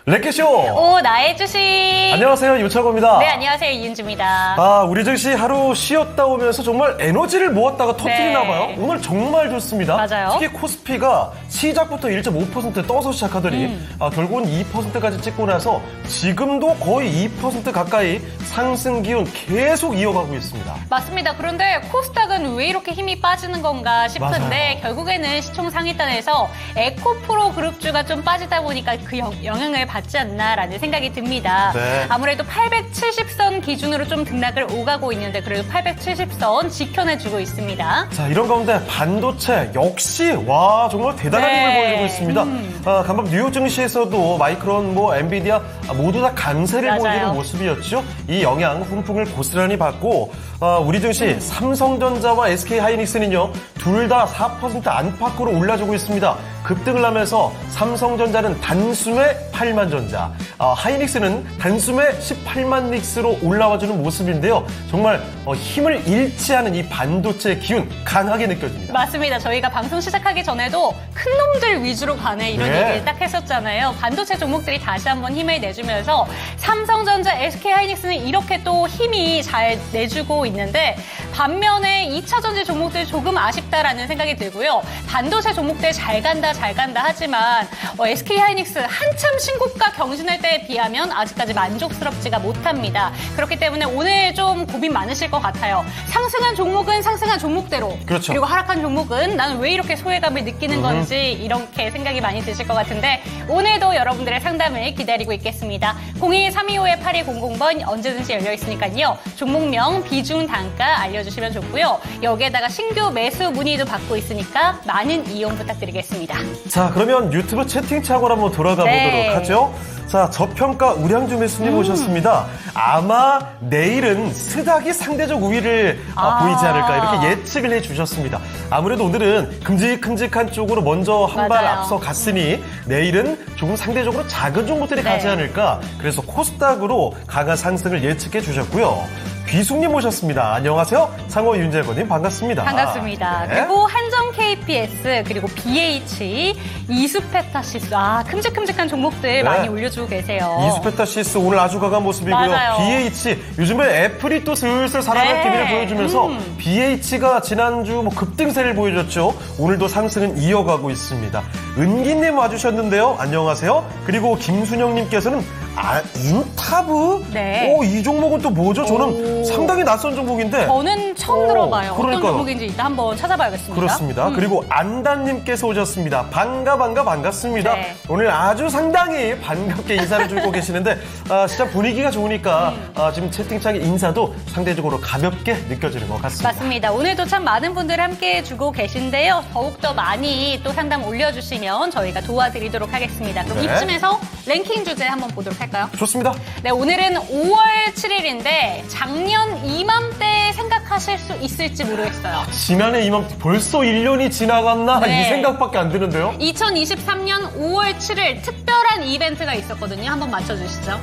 랭캐쇼! 오, 나의 주식! 안녕하세요, 유철구입니다. 네, 안녕하세요, 이은주입니다. 우리 즉시 하루 쉬었다 오면서 정말 에너지를 모았다가 터뜨리나봐요. 오늘 정말 좋습니다. 맞아요. 특히 코스피가 시작부터 1.5% 떠서 시작하더니 결국은 2%까지 찍고 나서 지금도 거의 2% 가까이 상승 기운 계속 이어가고 있습니다. 맞습니다. 그런데 코스닥은 왜 이렇게 힘이 빠지는 건가 싶은데 맞아요. 결국에는 시총 상위단에서 에코프로 그룹주가 좀 빠지다 보니까 그 영향을 받지 않나라는 생각이 듭니다. 네. 아무래도 870선 기준으로 좀 등락을 오가고 있는데 그래도 870선 지켜내주고 있습니다. 자, 이런 가운데 반도체 역시 정말 대단한 네. 힘을 보여주고 있습니다. 간밤 뉴욕 증시에서도 마이크론, 엔비디아 모두 다 강세를 맞아요. 보여주는 모습이었죠. 이 영향 훈풍을 고스란히 받고 우리 증시 삼성전자와 SK하이닉스는요 둘 다 4% 안팎으로 올라주고 있습니다. 급등을 하면서 삼성전자는 단숨에 8만 전자, 하이닉스는 단숨에 18만 닉스로 올라와주는 모습인데요. 정말 힘을 잃지 않은 이 반도체 기운 강하게 느껴집니다. 맞습니다. 저희가 방송 시작하기 전에도 큰 놈들 위주로 가네 이런 네. 얘기를 딱 했었잖아요. 반도체 종목들이 다시 한번 힘을 내주면서 삼성전자, SK하이닉스는 이렇게 또 힘이 잘 내주고 있는데 반면에 2차전지 종목들이 조금 아쉽다라는 생각이 들고요. 반도체 종목들 잘 간다 하지만 SK하이닉스 한참 신고가 경신할 때에 비하면 아직까지 만족스럽지가 못합니다. 그렇기 때문에 오늘 좀 고민 많으실 것 같아요. 상승한 종목은 상승한 종목대로 그렇죠. 그리고 하락한 종목은 나는 왜 이렇게 소외감을 느끼는 건지 이렇게 생각이 많이 드실 것 같은데 오늘도 여러분들의 상담을 기다리고 있겠습니다. 02-325-8200번 언제든지 열려 있으니까요. 종목명, 비중, 단가 알려주시면 좋고요. 여기에다가 신규 매수 문의도 받고 있으니까 많은 이용 부탁드리겠습니다. 자, 그러면 유튜브 채팅창으로 한번 돌아가 네. 보도록 하죠. 자, 저평가 우량주 매수님 오셨습니다. 아마 내일은 스닥이 상대적 우위를 보이지 않을까 이렇게 예측을 해주셨습니다. 아무래도 오늘은 큼직큼직한 쪽으로 먼저 한 발 맞아요. 앞서 갔으니 내일은 조금 상대적으로 작은 종목들이 네. 가지 않을까. 그래서 코스닥으로 강한 상승을 예측해 주셨고요. 비숙님 모셨습니다. 안녕하세요. 상호 윤재건님 반갑습니다. 반갑습니다. 네. 그리고 한정 KPS 그리고 BH, 이수페타시스 큼직큼직한 종목들 많이 올려주고 계세요. 이수페타시스 오늘 아주 강한 모습이고요. 맞아요. BH 요즘에 애플이 또 슬슬 살아날 네. 기미를 보여주면서 BH가 지난주 급등세를 보여줬죠. 오늘도 상승은 이어가고 있습니다. 은기님 와주셨는데요. 안녕하세요. 그리고 김순영님께서는 인타브? 네. 이 종목은 또 뭐죠? 저는 상당히 낯선 종목인데. 저는 처음 들어봐요. 어떤 그러니까요. 종목인지 이따 한번 찾아봐야겠습니다. 그렇습니다. 그리고 안단님께서 오셨습니다. 반갑습니다. 네. 오늘 아주 상당히 반갑게 인사를 주고 계시는데 시장 분위기가 좋으니까 지금 채팅창의 인사도 상대적으로 가볍게 느껴지는 것 같습니다. 맞습니다. 오늘도 참 많은 분들 함께 해주고 계신데요. 더욱더 많이 또 상담 올려주시면 저희가 도와드리도록 하겠습니다. 그럼 네. 이쯤에서 랭킹 주제 한번 보도록 할까요? 좋습니다. 네, 오늘은 5월 7일인데 작년 이맘때 생각하실 수 있을지 모르겠어요. 지난해 이맘때 벌써 1년이 지나갔나? 네. 이 생각밖에 안 드는데요. 2023년 5월 7일 특별한 이벤트가 있었거든요. 한번 맞춰주시죠.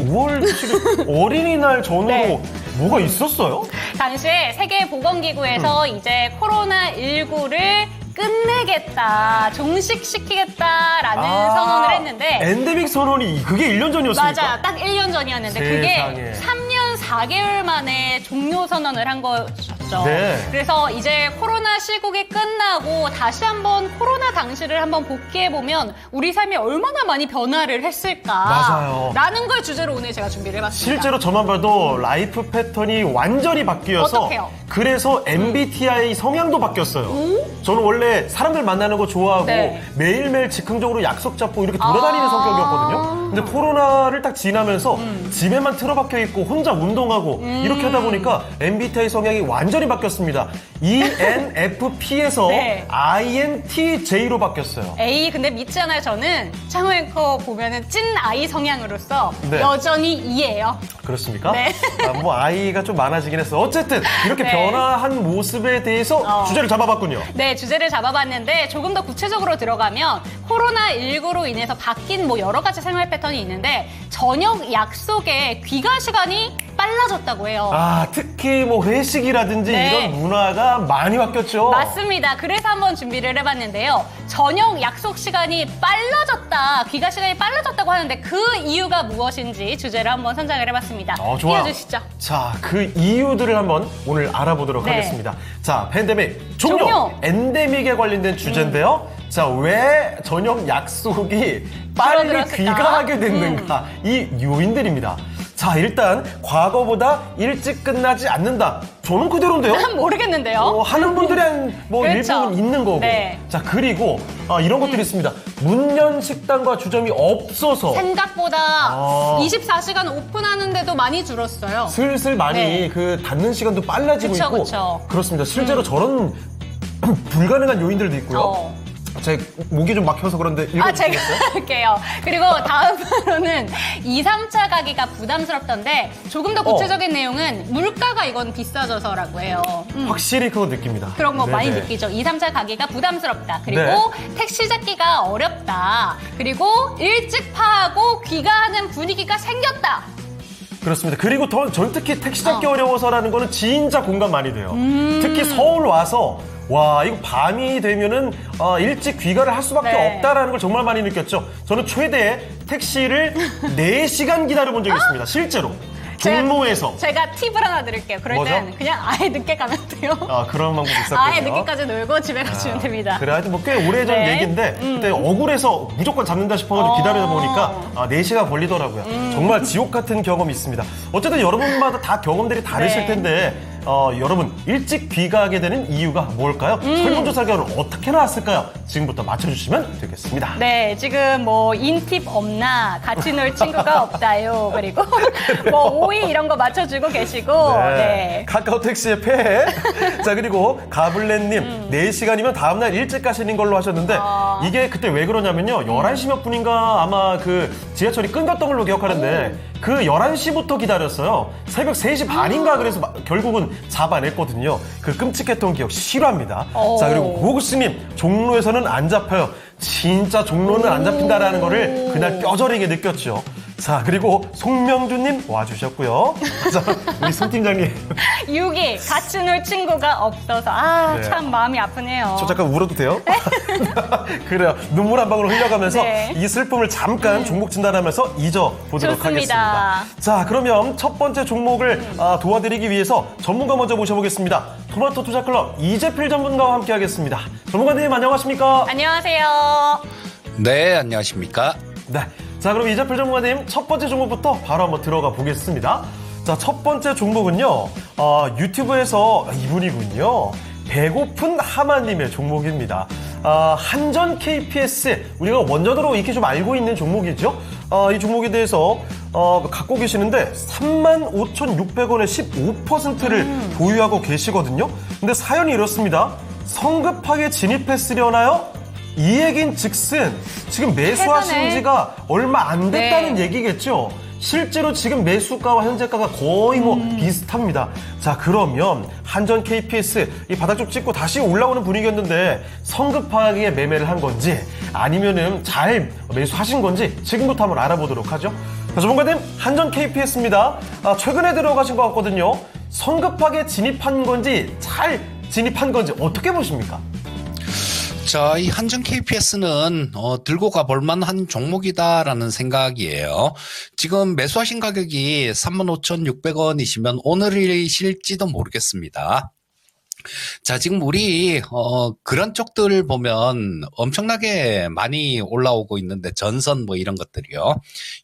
5월 7일 어린이날 전후로 네. 뭐가 있었어요? 당시에 세계보건기구에서 이제 코로나19를 끝내겠다, 종식시키겠다라는 선언을 했는데 엔데믹 선언이 그게 1년 전이었습니까? 맞아요. 딱 1년 전이었는데 세상에. 그게 3년 4개월 만에 종료 선언을 한 거였죠. 네. 그래서 이제 코로나 시국이 끝나고 다시 한번 코로나 당시를 한번 복귀해보면 우리 삶이 얼마나 많이 변화를 했을까 맞아요. 라는 걸 주제로 오늘 제가 준비를 해봤습니다. 실제로 저만 봐도 라이프 패턴이 완전히 바뀌어서 어떡해요? 그래서 MBTI 성향도 바뀌었어요. 저는 원래 사람들 만나는 거 좋아하고 네. 매일매일 즉흥적으로 약속 잡고 이렇게 돌아다니는 성격이었거든요. 근데 코로나를 딱 지나면서 집에만 틀어박혀 있고 혼자 운동하고 이렇게 하다 보니까 MBTI 성향이 완전히 바뀌었습니다. ENFP에서 네. INTJ로 바뀌었어요. 에이, 근데 믿지 않아요. 저는 창호 앵커 보면은 찐 아이 성향으로서 네. 여전히 E예요. 그렇습니까? 네. 아이가 좀 많아지긴 했어. 어쨌든 이렇게 네. 변화한 모습에 대해서 주제를 잡아봤군요. 네, 주제를 잡아봤는데 조금 더 구체적으로 들어가면 코로나19로 인해서 바뀐 여러 가지 생활 패턴 패턴이 있는데 저녁 약속에 귀가 시간이 빨라졌다고 해요. 특히 뭐 회식이라든지 네. 이런 문화가 많이 바뀌었죠. 맞습니다. 그래서 한번 준비를 해봤는데요. 저녁 약속 시간이 빨라졌다, 귀가 시간이 빨라졌다고 하는데 그 이유가 무엇인지 주제를 한번 선정을 해봤습니다. 좋아요. 띄워주시죠. 자, 그 이유들을 한번 오늘 알아보도록 네. 하겠습니다. 자, 팬데믹 종료, 종료. 엔데믹에 관련된 주제인데요. 자, 왜 저녁 약속이 빨리 줄어들었을까? 귀가하게 됐는가? 이 요인들입니다. 자, 일단 과거보다 일찍 끝나지 않는다. 저는 그대로인데요. 난 모르겠는데요. 하는 분들이 뭐 그렇죠. 일부분 있는 거고. 네. 자, 그리고 이런 것들이 있습니다. 문연 식당과 주점이 없어서 생각보다 24시간 오픈하는데도 많이 줄었어요. 슬슬 많이 네. 그 닫는 시간도 빨라지고 그쵸, 있고. 그쵸. 그렇습니다. 실제로 저런 불가능한 요인들도 있고요. 제 목이 좀 막혀서 그런데 제가 읽어주시겠어요? 할게요. 그리고 다음으로는 2, 3차 가기가 부담스럽던데 조금 더 구체적인 내용은 물가가 이건 비싸져서라고 해요. 확실히 그거 느낍니다. 그런 거 많이 네네. 느끼죠. 2, 3차 가기가 부담스럽다. 그리고 네. 택시 잡기가 어렵다. 그리고 일찍 파하고 귀가하는 분위기가 생겼다. 그렇습니다. 그리고 전 특히 택시 잡기 어려워서라는 거는 진짜 공감 많이 돼요. 특히 서울 와서 이거 밤이 되면은 일찍 귀가를 할 수밖에 네. 없다라는 걸 정말 많이 느꼈죠. 저는 최대 택시를 4시간 기다려본 적이 있습니다. 실제로. 종로에서. 제가 팁을 하나 드릴게요. 그럴 뭐죠? 땐 그냥 아예 늦게 가면 돼요. 그런 방법이 있었거든요. 아예 늦게까지 놀고 집에 가시면 됩니다. 그래, 하여튼 뭐 꽤 오래전 네. 얘기인데 그때 억울해서 무조건 잡는다 싶어가지고 기다리다 보니까 4시간 걸리더라고요. 정말 지옥 같은 경험이 있습니다. 어쨌든 여러분마다 다 경험들이 다르실 네. 텐데 여러분 일찍 귀가하게 되는 이유가 뭘까요? 설문조사 결과는 어떻게 나왔을까요? 지금부터 맞춰주시면 되겠습니다. 네, 지금 뭐 인팁 없나, 같이 놀 친구가 없다요. 그리고 뭐 오이 이런 거 맞춰주고 계시고, 네. 카카오 택시의 패. 자, 그리고 가블렛님 4시간이면 다음날 일찍 가시는 걸로 하셨는데 이게 그때 왜 그러냐면요. 11시 몇 분인가 아마 그 지하철이 끊겼던 걸로 기억하는데 그 11시부터 기다렸어요. 새벽 3시 반인가 그래서 결국은 잡아냈거든요. 그 끔찍했던 기억 싫어합니다. 자, 그리고 고구스님 종로에서는 안 잡혀요. 진짜 종로는 안 잡힌다라는 거를 그날 뼈저리게 느꼈죠. 자, 그리고 송명주님 와주셨고요. 자, 우리 송 팀장님. 6위, 같이 놀 친구가 없어서. 네. 참 마음이 아프네요. 저 잠깐 울어도 돼요? 그래요. 눈물 한 방울 흘려가면서 네. 이 슬픔을 잠깐 종목 진단하면서 잊어보도록 좋습니다. 하겠습니다. 자, 그러면 첫 번째 종목을 도와드리기 위해서 전문가 먼저 모셔보겠습니다. 토마토 투자클럽 이재필 전문가와 함께하겠습니다. 전문가님 안녕하십니까? 안녕하세요. 네, 안녕하십니까? 네. 자, 그럼 이재필 전문가님 첫 번째 종목부터 바로 한번 들어가 보겠습니다. 자, 첫 번째 종목은요. 유튜브에서 이분이군요. 배고픈 하마님의 종목입니다. 한전 KPS, 우리가 원전으로 이렇게 좀 알고 있는 종목이죠. 이 종목에 대해서 갖고 계시는데 35,600원에 15%를 보유하고 계시거든요. 근데 사연이 이렇습니다. 성급하게 진입했으려나요? 이 얘긴 즉슨 지금 매수하신 세상에. 지가 얼마 안 됐다는 네. 얘기겠죠. 실제로 지금 매수가와 현재가가 거의 뭐 비슷합니다. 자, 그러면 한전 KPS 이 바닥 좀 찍고 다시 올라오는 분위기였는데 성급하게 매매를 한 건지 아니면은 잘 매수하신 건지 지금부터 한번 알아보도록 하죠. 자, 전문가님, 한전 KPS입니다. 최근에 들어가신 것 같거든요. 성급하게 진입한 건지 잘 진입한 건지 어떻게 보십니까? 자, 이 한전 KPS는 들고 가볼 만한 종목이다라는 생각이에요. 지금 매수하신 가격이 35,600원이시면 오늘이실지도 모르겠습니다. 자, 지금 우리 그런 쪽들 보면 엄청나게 많이 올라오고 있는데 전선 뭐 이런 것들이요.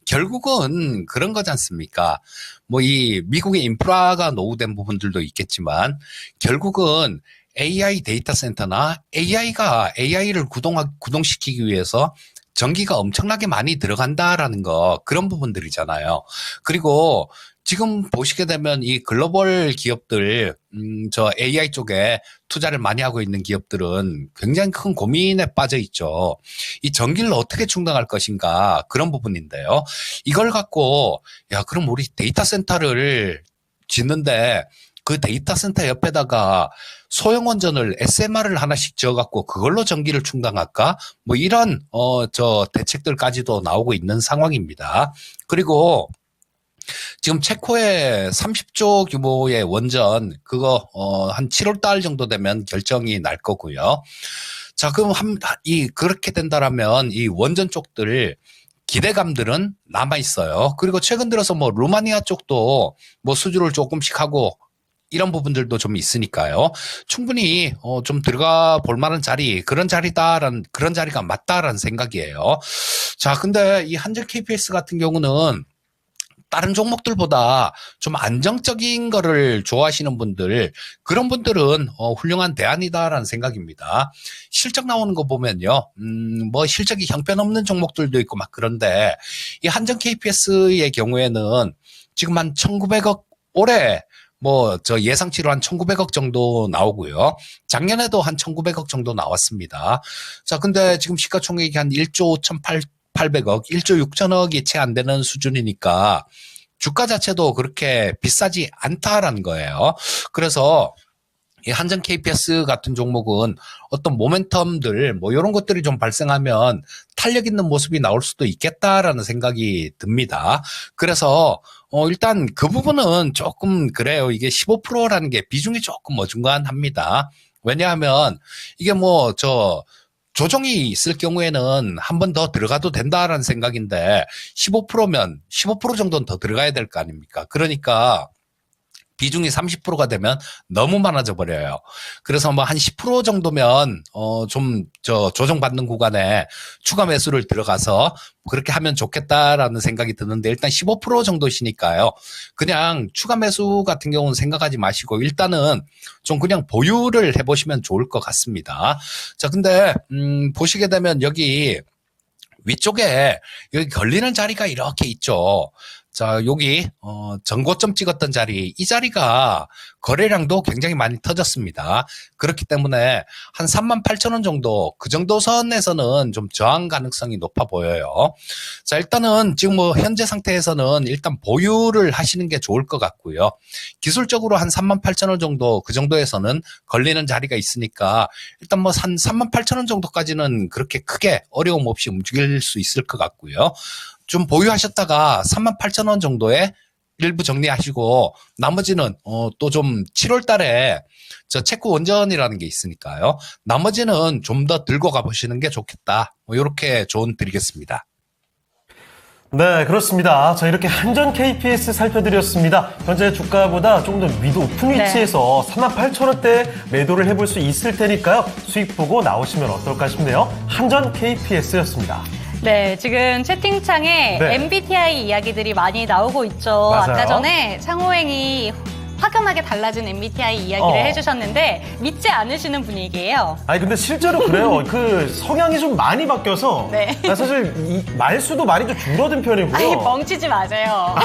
결국은 그런 거지 않습니까? 뭐 이 미국의 인프라가 노후된 부분들도 있겠지만 결국은 AI 데이터 센터나 AI가 AI를 구동시키기 위해서 전기가 엄청나게 많이 들어간다라는 거, 그런 부분들이잖아요. 그리고 지금 보시게 되면 이 글로벌 기업들, 저 AI 쪽에 투자를 많이 하고 있는 기업들은 굉장히 큰 고민에 빠져 있죠. 이 전기를 어떻게 충당할 것인가, 그런 부분인데요. 이걸 갖고, 그럼 우리 데이터 센터를 짓는데 그 데이터 센터 옆에다가 소형 원전을 SMR을 하나씩 지어갖고 그걸로 전기를 충당할까? 뭐 이런 대책들까지도 나오고 있는 상황입니다. 그리고 지금 체코의 30조 규모의 원전 그거 한 7월 달 정도 되면 결정이 날 거고요. 자, 그럼 그렇게 된다라면 이 원전 쪽들 기대감들은 남아 있어요. 그리고 최근 들어서 뭐 루마니아 쪽도 뭐 수주를 조금씩 하고 이런 부분들도 좀 있으니까요. 충분히 좀 들어가 볼 만한 그런 자리가 맞다라는 생각이에요. 자, 근데 이 한전 KPS 같은 경우는 다른 종목들보다 좀 안정적인 거를 좋아하시는 분들, 그런 분들은 훌륭한 대안이다라는 생각입니다. 실적 나오는 거 보면요. 뭐 실적이 형편없는 종목들도 있고 막 그런데 이 한전 KPS의 경우에는 지금 한 1,900억 올해 예상치로 한 1,900억 정도 나오고요. 작년에도 한 1,900억 정도 나왔습니다. 자, 근데 지금 시가총액이 한 1조 5,800억, 1조 6천억이 채 안 되는 수준이니까 주가 자체도 그렇게 비싸지 않다라는 거예요. 그래서 이 한전 KPS 같은 종목은 어떤 모멘텀들 이런 것들이 좀 발생하면 탄력 있는 모습이 나올 수도 있겠다라는 생각이 듭니다. 그래서 일단 그 부분은 조금 그래요. 이게 15%라는 게 비중이 조금 어중간합니다. 왜냐하면 이게 조정이 있을 경우에는 한 번 더 들어가도 된다라는 생각인데 15%면 15% 정도는 더 들어가야 될 거 아닙니까? 그러니까 비중이 30%가 되면 너무 많아져 버려요. 그래서 한 10% 정도면 조정받는 구간에 추가 매수를 들어가서 그렇게 하면 좋겠다라는 생각이 드는데 일단 15% 정도시니까요. 그냥 추가 매수 같은 경우는 생각하지 마시고 일단은 좀 그냥 보유를 해보시면 좋을 것 같습니다. 자, 근데 보시게 되면 여기 위쪽에 여기 걸리는 자리가 이렇게 있죠. 자, 여기 전고점 찍었던 자리, 이 자리가 거래량도 굉장히 많이 터졌습니다. 그렇기 때문에 한 38,000원 정도, 그 정도 선에서는 좀 저항 가능성이 높아 보여요. 자, 일단은 지금 현재 상태에서는 일단 보유를 하시는 게 좋을 것 같고요. 기술적으로 한 38,000원 정도, 그 정도에서는 걸리는 자리가 있으니까 일단 한 38,000원 정도까지는 그렇게 크게 어려움 없이 움직일 수 있을 것 같고요. 좀 보유하셨다가 38,000원 정도에 일부 정리하시고 나머지는 또 좀 7월 달에 체코 원전이라는 게 있으니까요. 나머지는 좀 더 들고 가보시는 게 좋겠다. 이렇게 조언 드리겠습니다. 네, 그렇습니다. 자, 이렇게 한전 KPS 살펴드렸습니다. 현재 주가보다 조금 더 위도 높은 위치에서 38,000원대 매도를 해볼 수 있을 테니까요. 수익 보고 나오시면 어떨까 싶네요. 한전 KPS였습니다. 네, 지금 채팅창에 MBTI 이야기들이 많이 나오고 있죠. 맞아요. 아까 전에 상호행이 확연하게 달라진 MBTI 이야기를 해주셨는데 믿지 않으시는 분위기예요. 아니 근데 실제로 그래요. 그 성향이 좀 많이 바뀌어서 네. 사실 이 말수도 많이 좀 줄어든 편이고요. 아니 뻥치지 마세요.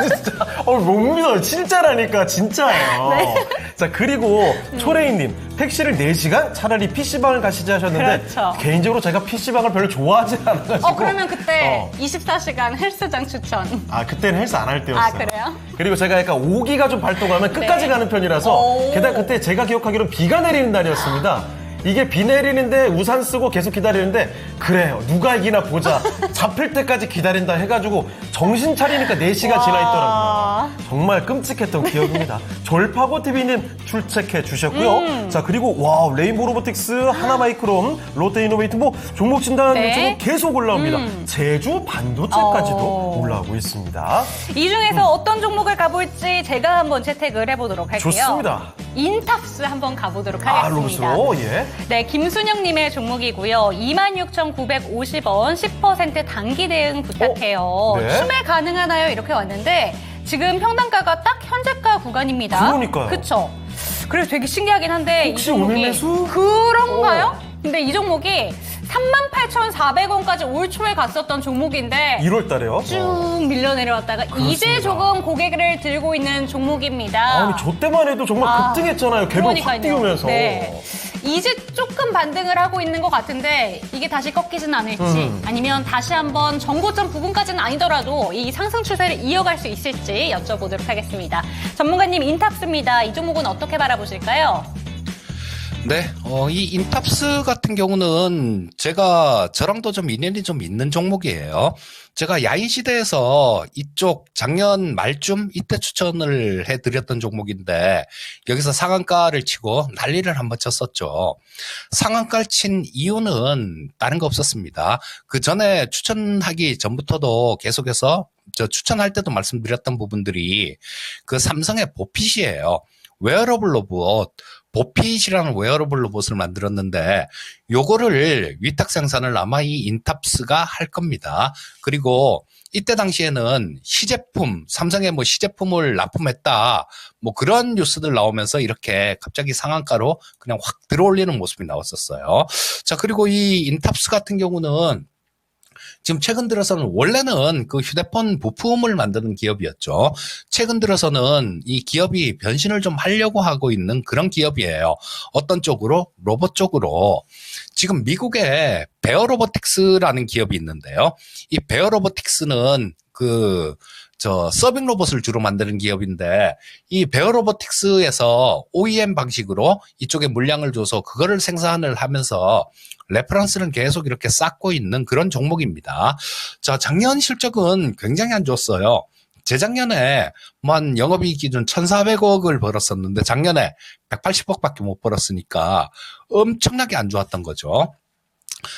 진짜 못 믿어요. 진짜라니까 진짜예요. 네. 자, 그리고 초레이님 택시를 4시간 차라리 PC방을 가시지 하셨는데 그렇죠. 개인적으로 제가 PC방을 별로 좋아하지 않아가지고 그러면 그때 24시간 헬스장 추천. 아, 그때는 헬스 안 할 때였어요. 아, 그래요? 그리고 제가 약간 오기가 좀 발동하면 끝까지 가는 편이라서 게다가 그때 제가 기억하기로는 비가 내리는 날이었습니다. 이게 비 내리는데 우산 쓰고 계속 기다리는데 그래요. 누가 이기나 보자. 잡힐 때까지 기다린다 해가지고 정신 차리니까 4시가 지나 있더라고요. 정말 끔찍했던 기억입니다. 졸파고TV님 출첵해 주셨고요. 자, 그리고 레인보우 로보틱스, 하나마이크롬, 롯데이노베이트 종목 진단 요즘은 계속 올라옵니다. 제주 반도체까지도 올라오고 있습니다. 이 중에서 어떤 종목을 가볼지 제가 한번 채택을 해보도록 할게요. 좋습니다. 인탑스 한번 가보도록 하겠습니다. 로브스, 예. 네, 김순영님의 종목이고요. 26,950원 10% 단기 대응 부탁해요. 네. 추매 가능하나요? 이렇게 왔는데 지금 평단가가 딱 현재가 구간입니다. 그러니까요. 그렇죠. 그래서 되게 신기하긴 한데 혹시 이 종목이 오늘 매수? 그런가요? 근데 이 종목이 38,400원까지 올 초에 갔었던 종목인데 1월 달에요. 쭉 밀려 내려왔다가 이제 조금 고개를 들고 있는 종목입니다. 아니, 저 때만 해도 정말 급등했잖아요. 개별 확 그러니까요. 띄우면서. 네. 이제 조금 반등을 하고 있는 것 같은데 이게 다시 꺾이진 않을지 아니면 다시 한번 전고점 부근까지는 아니더라도 이 상승 추세를 이어갈 수 있을지 여쭤보도록 하겠습니다. 전문가님, 인탑스입니다. 이 종목은 어떻게 바라보실까요? 네, 이 인탑스 같은 경우는 저랑도 좀 인연이 좀 있는 종목이에요. 제가 야인시대에서 이쪽 작년 말쯤 이때 추천을 해드렸던 종목인데 여기서 상한가를 치고 난리를 한번 쳤었죠. 상한가를 친 이유는 다른 거 없었습니다. 그 전에 추천하기 전부터도 계속해서 추천할 때도 말씀드렸던 부분들이 그 삼성의 보핏이에요. 웨어러블 로봇, 보핏이라는 웨어러블 로봇을 만들었는데 요거를 위탁 생산을 아마 이 인탑스가 할 겁니다. 그리고 이때 당시에는 시제품, 삼성의 뭐 시제품을 납품했다, 뭐 그런 뉴스들 나오면서 이렇게 갑자기 상한가로 그냥 확 들어올리는 모습이 나왔었어요. 자, 그리고 이 인탑스 같은 경우는 지금 최근 들어서는 원래는 그 휴대폰 부품을 만드는 기업이었죠. 최근 들어서는 이 기업이 변신을 좀 하려고 하고 있는 그런 기업이에요. 어떤 쪽으로? 로봇 쪽으로. 지금 미국에 베어로보틱스라는 기업이 있는데요. 이 베어로보틱스는 서빙 로봇을 주로 만드는 기업인데 이 베어로보틱스에서 OEM 방식으로 이쪽에 물량을 줘서 그거를 생산을 하면서 레퍼런스는 계속 이렇게 쌓고 있는 그런 종목입니다. 자, 작년 실적은 굉장히 안 좋았어요. 재작년에 한 영업이익 기준 1,400억을 벌었었는데 작년에 180억밖에 못 벌었으니까 엄청나게 안 좋았던 거죠.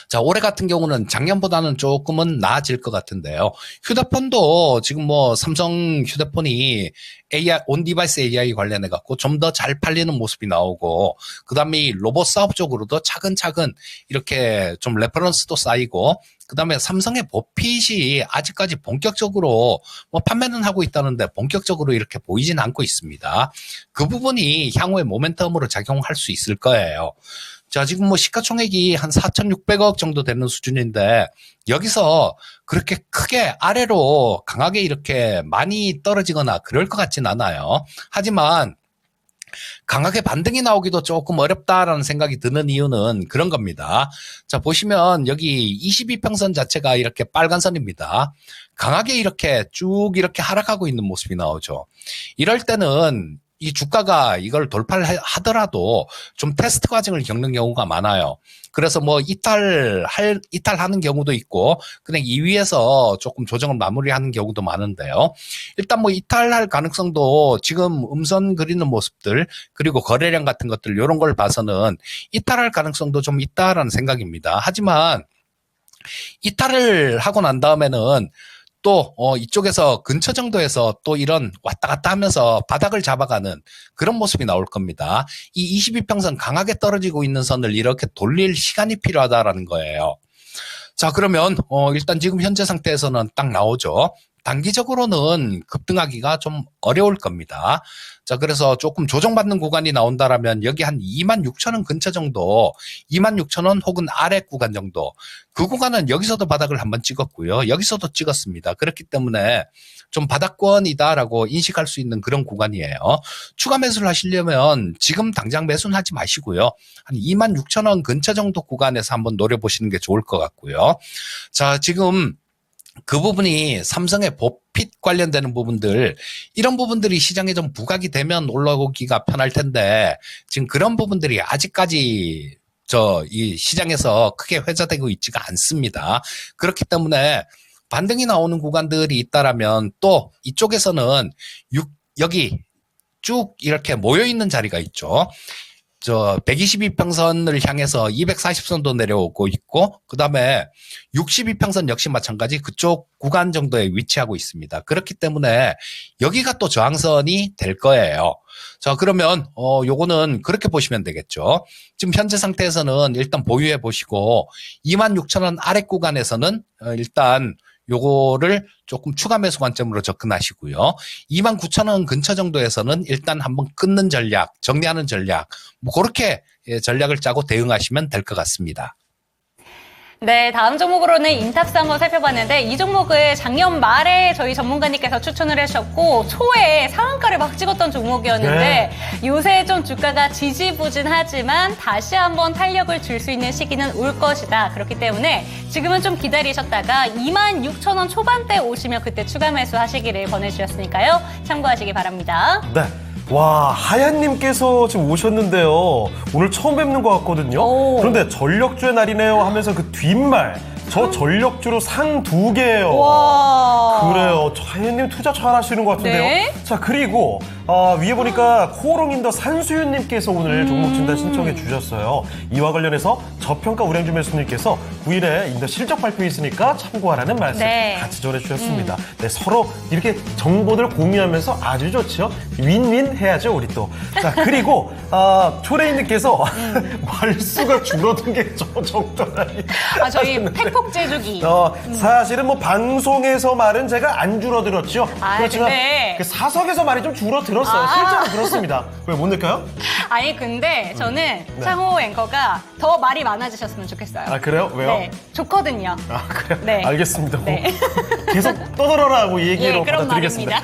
자, 올해 같은 경우는 작년보다는 조금은 나아질 것 같은데요. 휴대폰도 지금 뭐 삼성 휴대폰이 AI, 온디바이스 AI 관련해갖고 좀 더 잘 팔리는 모습이 나오고, 그 다음에 이 로봇 사업 쪽으로도 차근차근 이렇게 좀 레퍼런스도 쌓이고, 그 다음에 삼성의 보핏이 아직까지 본격적으로 뭐 판매는 하고 있다는데 본격적으로 이렇게 보이진 않고 있습니다. 그 부분이 향후에 모멘텀으로 작용할 수 있을 거예요. 자, 지금 뭐 시가총액이 한 4,600억 정도 되는 수준인데 여기서 그렇게 크게 아래로 강하게 이렇게 많이 떨어지거나 그럴 것 같진 않아요. 하지만 강하게 반등이 나오기도 조금 어렵다라는 생각이 드는 이유는 그런 겁니다. 자, 보시면 여기 22평선 자체가 이렇게 빨간 선입니다. 강하게 이렇게 쭉 이렇게 하락하고 있는 모습이 나오죠. 이럴 때는 이 주가가 이걸 돌파를 하더라도 좀 테스트 과정을 겪는 경우가 많아요. 그래서 뭐 이탈하는 경우도 있고 그냥 이 위에서 조금 조정을 마무리하는 경우도 많은데요. 일단 뭐 이탈할 가능성도 지금 음선 그리는 모습들 그리고 거래량 같은 것들 이런 걸 봐서는 이탈할 가능성도 좀 있다라는 생각입니다. 하지만 이탈을 하고 난 다음에는 또 이쪽에서 근처 정도에서 또 이런 왔다 갔다 하면서 바닥을 잡아가는 그런 모습이 나올 겁니다. 이 22평선 강하게 떨어지고 있는 선을 이렇게 돌릴 시간이 필요하다라는 거예요. 자, 그러면 일단 지금 현재 상태에서는 딱 나오죠. 단기적으로는 급등하기가 좀 어려울 겁니다. 자, 그래서 조금 조정받는 구간이 나온다라면 여기 한 26,000원 근처 정도, 26,000원 혹은 아래 구간 정도, 그 구간은 여기서도 바닥을 한번 찍었고요. 여기서도 찍었습니다. 그렇기 때문에 좀 바닥권이다라고 인식할 수 있는 그런 구간이에요. 추가 매수를 하시려면 지금 당장 매수는 하지 마시고요. 한 26,000원 근처 정도 구간에서 한번 노려보시는 게 좋을 것 같고요. 자, 지금 그 부분이 삼성의 보핏 관련되는 부분들, 이런 부분들이 시장에 좀 부각이 되면 올라오기가 편할 텐데 지금 그런 부분들이 아직까지 이 시장에서 크게 회자되고 있지가 않습니다. 그렇기 때문에 반등이 나오는 구간들이 있다라면 또 이쪽에서는 여기 쭉 이렇게 모여있는 자리가 있죠. 122평선을 향해서 240선도 내려오고 있고 그 다음에 62평선 역시 마찬가지 그쪽 구간 정도에 위치하고 있습니다. 그렇기 때문에 여기가 또 저항선이 될 거예요. 자, 그러면 요거는 그렇게 보시면 되겠죠. 지금 현재 상태에서는 일단 보유해 보시고 26,000원 아래 구간에서는 일단 요거를 조금 추가 매수 관점으로 접근하시고요. 29,000원 근처 정도에서는 일단 한번 끊는 전략, 정리하는 전략, 뭐 그렇게 전략을 짜고 대응하시면 될 것 같습니다. 네, 다음 종목으로는 인탑스 한번 살펴봤는데 이 종목을 작년 말에 저희 전문가님께서 추천을 해주셨고 초에 상한가를 막 찍었던 종목이었는데 요새 좀 주가가 지지부진하지만 다시 한번 탄력을 줄 수 있는 시기는 올 것이다. 그렇기 때문에 지금은 좀 기다리셨다가 26,000원 초반대 오시면 그때 추가 매수 하시기를 권해주셨으니까요. 참고하시기 바랍니다. 네. 와, 하얀님께서 지금 오셨는데요. 오늘 처음 뵙는 것 같거든요. 오. 그런데 전력주의 날이네요 하면서 그 뒷말. 저 전력주로 상 2개예요. 와. 그래요. 하얀님 투자 잘 하시는 것 같은데요. 네. 자, 그리고 위에 보니까 코오롱인더 산수윤님께서 오늘 종목 진단 신청해 주셨어요. 이와 관련해서 저평가 우량주 매수님께서 9일에 인더 실적 발표 있으니까 참고하라는 말씀 네. 같이 전해주셨습니다. 네, 서로 이렇게 정보들 공유하면서 아주 좋죠. 윈윈 해야죠, 우리 또. 자, 그리고 초레이님께서 말수가 줄어든 게 저 정도라니. 아, 저희 팩폭제조기. 사실은 뭐 방송에서 말은 제가 안 줄어들었죠. 아, 그렇지만 근데 그 사석에서 말이 좀 줄어들었어요. 실제로 그렇습니다. 왜 못 느껴요? 아니 근데 저는 네. 창호 앵커가 더 말이 많아지셨으면 좋겠어요. 아, 그래요? 왜요? 네, 좋거든요. 아, 그래요? 네. 알겠습니다. 네. 계속 떠들어라고 이 얘기로 예, 그런 받아드리겠습니다.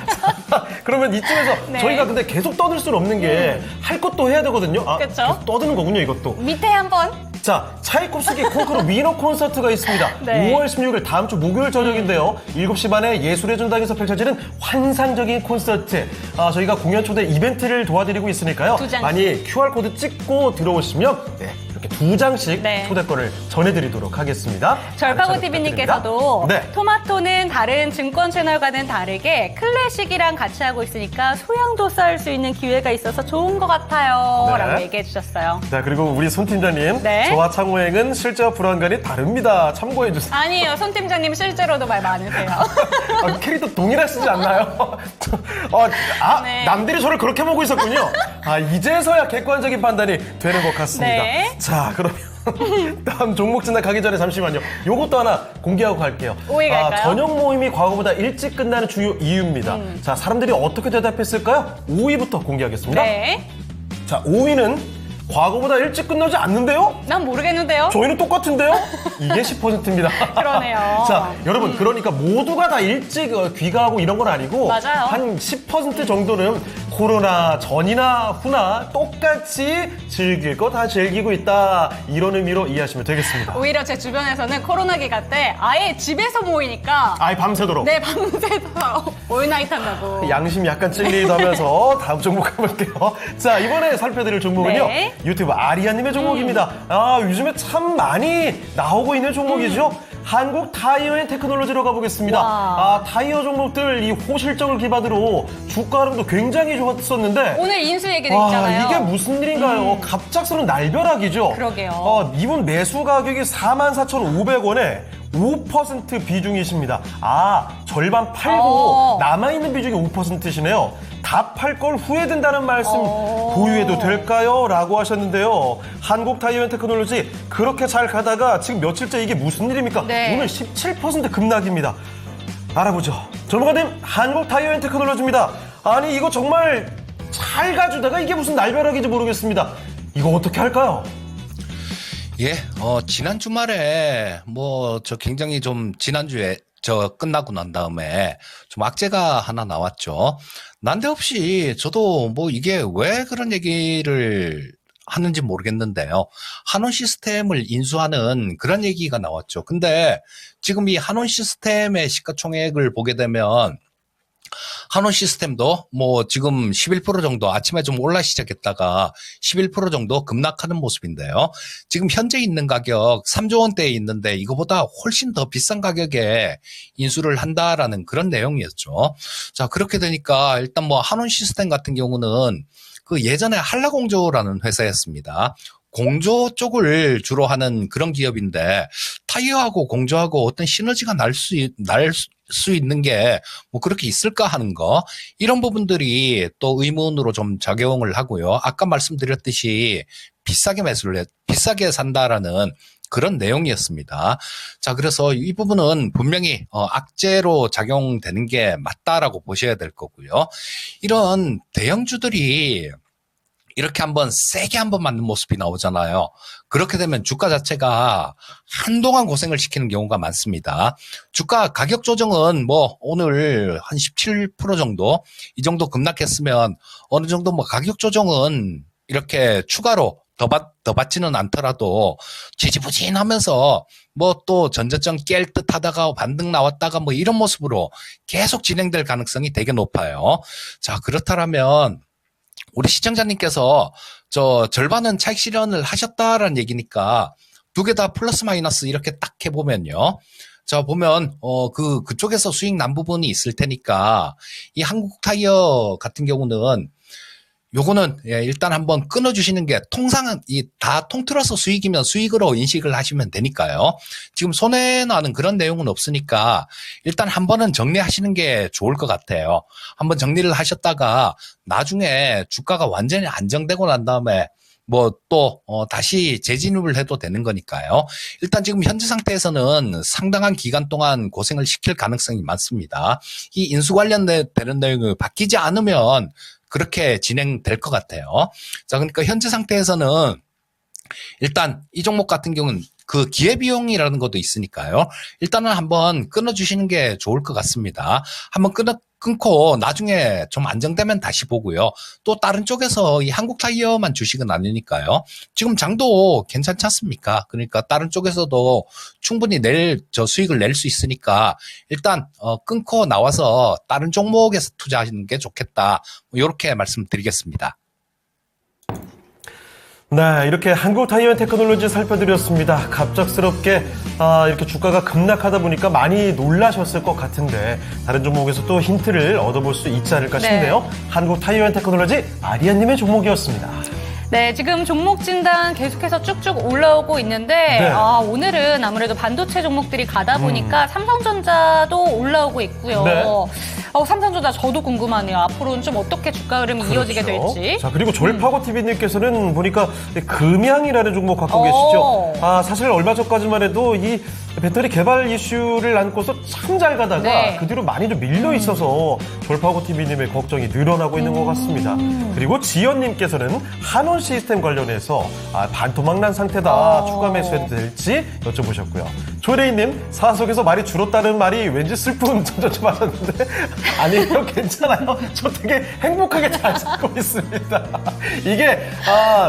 그러면 이쯤에서 네. 저희가 근데 계속 떠들 수는 없는 게 할 것도 해야 되거든요. 아, 그쵸? 계속 떠드는 거군요, 이것도. 밑에 한번 자, 차이콥스키 콩쿠르 위너 콘서트가 있습니다. 네. 5월 16일 다음 주 목요일 저녁인데요. 7시 반에 예술의 전당에서 펼쳐지는 환상적인 콘서트. 저희가 공연 초대 이벤트를 도와드리고 있으니까요. 2장. 많이 QR코드 찍고 들어오시면 이렇게 2장씩 네. 초대권을 전해드리도록 하겠습니다. 절파고 잘 TV님께서도 부탁드립니다. 네. 토마토는 다른 증권 채널과는 다르게 클래식이랑 같이 하고 있으니까 소양도 쌓을 수 있는 기회가 있어서 좋은 것 같아요. 네. 라고 얘기해 주셨어요. 자, 그리고 우리 손 팀장님. 네. 저와 창호행은 실제와 불안감이 다릅니다. 참고해주세요. 아니에요. 손 팀장님 실제로도 말 많으세요. 캐릭터 동일하시지 않나요? 네. 남들이 저를 그렇게 보고 있었군요. 이제서야 객관적인 판단이 되는 것 같습니다. 네. 자, 그러면 다음 종목 진단 가기 전에 잠시만요. 요것도 하나 공개하고 갈게요. 오이 갈까요? 저녁 모임이 과거보다 일찍 끝나는 주요 이유입니다. 자, 사람들이 어떻게 대답했을까요? 5위부터 공개하겠습니다. 네. 자, 5위는 과거보다 일찍 끝나지 않는데요? 난 모르겠는데요. 저희는 똑같은데요? 이게 10%입니다. 그러네요. 자, 여러분, 그러니까 모두가 다 일찍 귀가하고 이런 건 아니고 맞아요. 한 10% 정도는 코로나 전이나 후나 똑같이 즐길 거 다 즐기고 있다. 이런 의미로 이해하시면 되겠습니다. 오히려 제 주변에서는 코로나 기간 때 아예 집에서 모이니까 아예 밤새도록. 네, 밤새서 올나잇 한다고. 양심 약간 찔리기도 하면서 다음 종목 가볼게요. 자, 이번에 살펴드릴 종목은요. 네. 유튜브 아리아님의 종목입니다. 요즘에 참 많이 나오고 있는 종목이죠. 한국 타이어 앤 테크놀로지로 가보겠습니다. 와. 타이어 종목들 이 호실적을 기반으로 주가 흐름도 굉장히 좋았었는데 오늘 인수 얘기도 있잖아요. 이게 무슨 일인가요? 갑작스러운 날벼락이죠. 그러게요. 이분 매수 가격이 44,500원에 5% 비중이십니다. 절반 팔고 남아있는 비중이 5%시네요. 다 팔 걸 후회된다는 말씀 보유해도 될까요? 라고 하셨는데요. 한국 타이어 앤 테크놀로지 그렇게 잘 가다가 지금 며칠째 이게 무슨 일입니까? 네. 오늘 17% 급락입니다. 알아보죠. 전문가님, 한국 타이어 앤 테크놀로지입니다. 아니, 이거 정말 잘 가주다가 이게 무슨 날벼락인지 모르겠습니다. 이거 어떻게 할까요? 예, 지난 주말에 굉장히 좀 지난주에 끝나고 난 다음에 좀 악재가 하나 나왔죠. 난데없이 저도 이게 왜 그런 얘기를 하는지 모르겠는데요. 한원 시스템을 인수하는 그런 얘기가 나왔죠. 근데 지금 이 한원 시스템의 시가총액을 보게 되면 한원 시스템도 지금 11% 정도 아침에 좀 올라 시작했다가 11% 정도 급락하는 모습인데요. 지금 현재 있는 가격 3조 원대에 있는데 이거보다 훨씬 더 비싼 가격에 인수를 한다라는 그런 내용이었죠. 자, 그렇게 되니까 일단 한원 시스템 같은 경우는 그 예전에 한라공조라는 회사였습니다. 공조 쪽을 주로 하는 그런 기업인데 타이어하고 공조하고 어떤 시너지가 날 수 있는 게 그렇게 있을까 하는 거, 이런 부분들이 또 의문으로 좀 작용을 하고요. 아까 말씀드렸듯이 비싸게 산다라는 그런 내용이었습니다. 자, 그래서 이 부분은 분명히 악재로 작용되는 게 맞다라고 보셔야 될 거고요. 이런 대형주들이 이렇게 한번 세게 한번 맞는 모습이 나오잖아요. 그렇게 되면 주가 자체가 한동안 고생을 시키는 경우가 많습니다. 주가 가격 조정은 뭐 오늘 한 17% 정도 이 정도 급락했으면 어느 정도 뭐 가격 조정은 이렇게 추가로 더 받지는 않더라도 지지부진하면서 뭐 또 전저점 깰 듯 하다가 반등 나왔다가 뭐 이런 모습으로 계속 진행될 가능성이 되게 높아요. 자, 그렇다면 우리 시청자님께서 저 절반은 차익 실현을 하셨다라는 얘기니까 두 개 다 플러스 마이너스 이렇게 딱 해보면요. 자, 보면 그쪽에서 수익 난 부분이 있을 테니까 이 한국 타이어 같은 경우는 요거는 일단 한번 끊어주시는 게 통상은 다 통틀어서 수익이면 수익으로 인식을 하시면 되니까요. 지금 손해나는 그런 내용은 없으니까 일단 한 번은 정리하시는 게 좋을 것 같아요. 한번 정리를 하셨다가 나중에 주가가 완전히 안정되고 난 다음에 뭐 또 다시 재진입을 해도 되는 거니까요. 일단 지금 현재 상태에서는 상당한 기간 동안 고생을 시킬 가능성이 많습니다. 이 인수 관련되는 내용이 바뀌지 않으면 그렇게 진행될 것 같아요. 자, 그러니까 현재 상태에서는 일단 이 종목 같은 경우는 그 기회비용이라는 것도 있으니까요. 일단은 한번 끊어주시는 게 좋을 것 같습니다. 한번 끊고 나중에 좀 안정되면 다시 보고요. 또 다른 쪽에서 이 한국 타이어만 주식은 아니니까요. 지금 장도 괜찮지 않습니까? 그러니까 다른 쪽에서도 충분히 수익을 낼 수 있으니까 일단 끊고 나와서 다른 종목에서 투자하시는 게 좋겠다. 이렇게 말씀드리겠습니다. 네, 이렇게 한국 타이어 테크놀로지 살펴드렸습니다. 갑작스럽게 이렇게 주가가 급락하다 보니까 많이 놀라셨을 것 같은데 다른 종목에서 또 힌트를 얻어볼 수 있지 않을까 싶네요. 한국 타이어 테크놀로지 마리아님의 종목이었습니다. 네, 지금 종목 진단 계속해서 쭉쭉 올라오고 있는데 오늘은 아무래도 반도체 종목들이 가다 보니까 삼성전자도 올라오고 있고요. 네. 삼성전자 저도 궁금하네요. 앞으로는 좀 어떻게 주가 흐름이 이어지게 될지. 자, 그리고 졸파고 TV님께서는 보니까 금양이라는 종목 갖고 계시죠. 사실 얼마 전까지만 해도 이 배터리 개발 이슈를 안고서 참 잘 가다가 그 뒤로 많이 좀 밀려 있어서 졸파고 TV님의 걱정이 늘어나고 있는 것 같습니다. 그리고 지연님께서는 한원 시스템 관련해서 반토막난 상태다. 추가 매수해도 될지 여쭤보셨고요. 조레이님, 사석에서 말이 줄었다는 말이 왠지 슬픈 전전 좀 하셨는데 아니에요, 괜찮아요. 저 되게 행복하게 잘 듣고 있습니다. 이게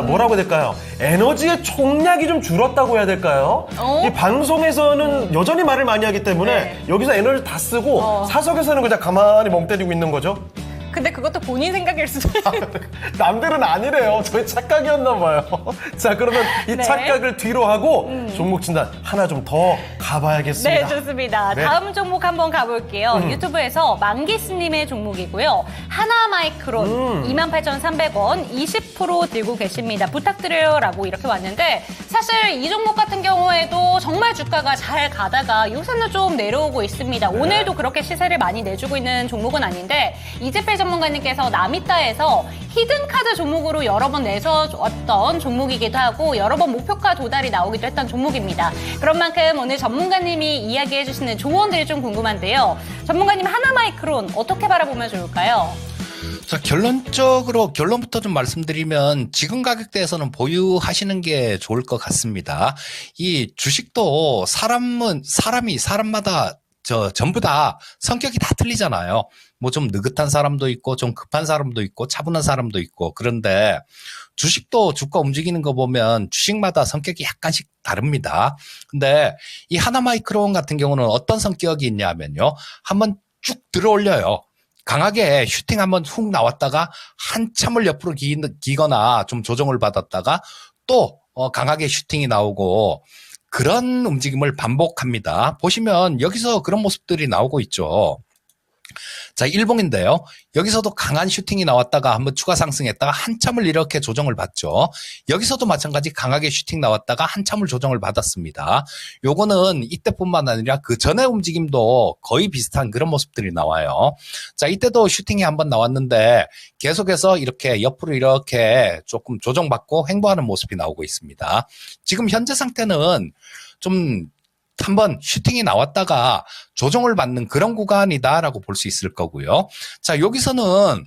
뭐라고 해야 될까요? 에너지의 총량이 좀 줄었다고 해야 될까요? 이 방송에서는 여전히 말을 많이 하기 때문에 여기서 에너지를 다 쓰고 사석에서는 그냥 가만히 멍 때리고 있는 거죠. 근데 그것도 본인 생각일 수도 있어요. 남들은 아니래요. 저희 착각이었나 봐요. 자, 그러면 이 착각을 뒤로 하고 종목 진단 하나 좀 더 가봐야겠습니다. 네, 좋습니다. 다음 종목 한번 가볼게요. 유튜브에서 망기스님의 종목이고요. 하나마이크론 28,300원 20% 들고 계십니다. 부탁드려요 라고 이렇게 왔는데 사실 이 종목 같은 경우에도 정말 주가가 잘 가다가 요새는 좀 내려오고 있습니다. 오늘도 그렇게 시세를 많이 내주고 있는 종목은 아닌데 이재필 전문가님께서 나미타에서 히든카드 종목으로 여러 번 내서왔던 종목이기도 하고 여러 번 목표가 도달이 나오기도 했던 종목입니다. 그런 만큼 오늘 전문가님이 이야기해 주시는 조언들이 좀 궁금한데요. 전문가님 하나마이크론 어떻게 바라보면 좋을까요? 자, 결론부터 좀 말씀드리면 지금 가격대에서는 보유하시는 게 좋을 것 같습니다. 이 주식도 사람마다 전부 다 성격이 다 틀리잖아요. 뭐 좀 느긋한 사람도 있고 좀 급한 사람도 있고 차분한 사람도 있고 그런데 주식도 주가 움직이는 거 보면 주식마다 성격이 약간씩 다릅니다. 근데 이 하나마이크론 같은 경우는 어떤 성격이 있냐면요. 한번 쭉 들어올려요. 강하게 슈팅 한번 훅 나왔다가 한참을 옆으로 기거나 좀 조정을 받았다가 또 강하게 슈팅이 나오고 그런 움직임을 반복합니다. 보시면 여기서 그런 모습들이 나오고 있죠. 자, 일봉인데요. 여기서도 강한 슈팅이 나왔다가 한번 추가 상승했다가 한참을 이렇게 조정을 받죠. 여기서도 마찬가지 강하게 슈팅 나왔다가 한참을 조정을 받았습니다. 요거는 이때뿐만 아니라 그 전의 움직임도 거의 비슷한 그런 모습들이 나와요. 자, 이때도 슈팅이 한번 나왔는데 계속해서 이렇게 옆으로 이렇게 조금 조정받고 횡보하는 모습이 나오고 있습니다. 지금 현재 상태는 좀 한번 슈팅이 나왔다가 조정을 받는 그런 구간이다라고 볼 수 있을 거고요. 자, 여기서는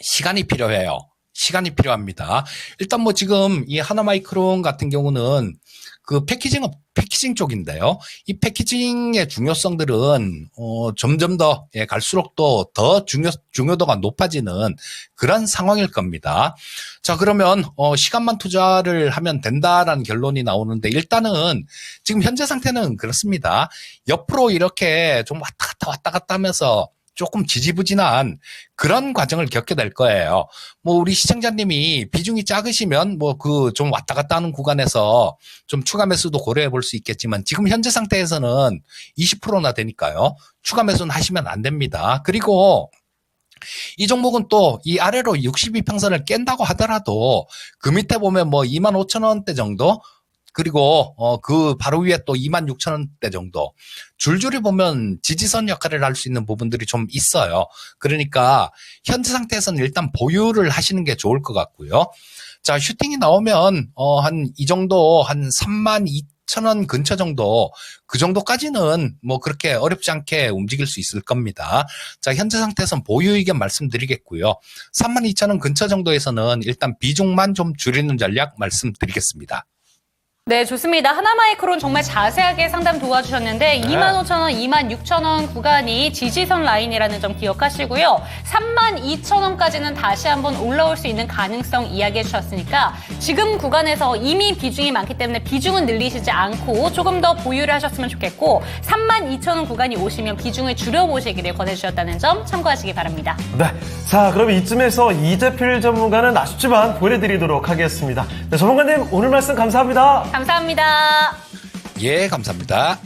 시간이 필요해요. 시간이 필요합니다. 일단 뭐 지금 이 하나마이크론 같은 경우는 그 패키징 쪽인데요. 이 패키징의 중요성들은 점점 더 갈수록 또 더 중요도가 높아지는 그런 상황일 겁니다. 자, 그러면 시간만 투자를 하면 된다라는 결론이 나오는데 일단은 지금 현재 상태는 그렇습니다. 옆으로 이렇게 좀 왔다 갔다 하면서 조금 지지부진한 그런 과정을 겪게 될 거예요. 뭐 우리 시청자님이 비중이 작으시면 뭐 그 좀 왔다 갔다 하는 구간에서 좀 추가 매수도 고려해 볼 수 있겠지만 지금 현재 상태에서는 20%나 되니까요. 추가 매수는 하시면 안 됩니다. 그리고 이 종목은 또 이 아래로 62평선을 깬다고 하더라도 그 밑에 보면 뭐 25,000원대 정도 그리고 그 바로 위에 또 26,000원대 정도 줄줄이 보면 지지선 역할을 할 수 있는 부분들이 좀 있어요. 그러니까 현재 상태에서는 일단 보유를 하시는 게 좋을 것 같고요. 자, 슈팅이 나오면 한 이 정도 한 32,000원 근처 정도 그 정도까지는 뭐 그렇게 어렵지 않게 움직일 수 있을 겁니다. 자, 현재 상태에서는 보유 의견 말씀드리겠고요. 32,000원 근처 정도에서는 일단 비중만 좀 줄이는 전략 말씀드리겠습니다. 네, 좋습니다. 하나마이크론 정말 자세하게 상담 도와주셨는데 25,000원, 26,000원 구간이 지지선 라인이라는 점 기억하시고요. 32,000원까지는 다시 한번 올라올 수 있는 가능성 이야기해 주셨으니까 지금 구간에서 이미 비중이 많기 때문에 비중은 늘리시지 않고 조금 더 보유를 하셨으면 좋겠고 32,000원 구간이 오시면 비중을 줄여보시기를 권해주셨다는 점 참고하시기 바랍니다. 네. 자, 그럼 이쯤에서 이재필 전문가는 아쉽지만 보내드리도록 하겠습니다. 네, 전문가님 오늘 말씀 감사합니다. 감사합니다. 예, 감사합니다.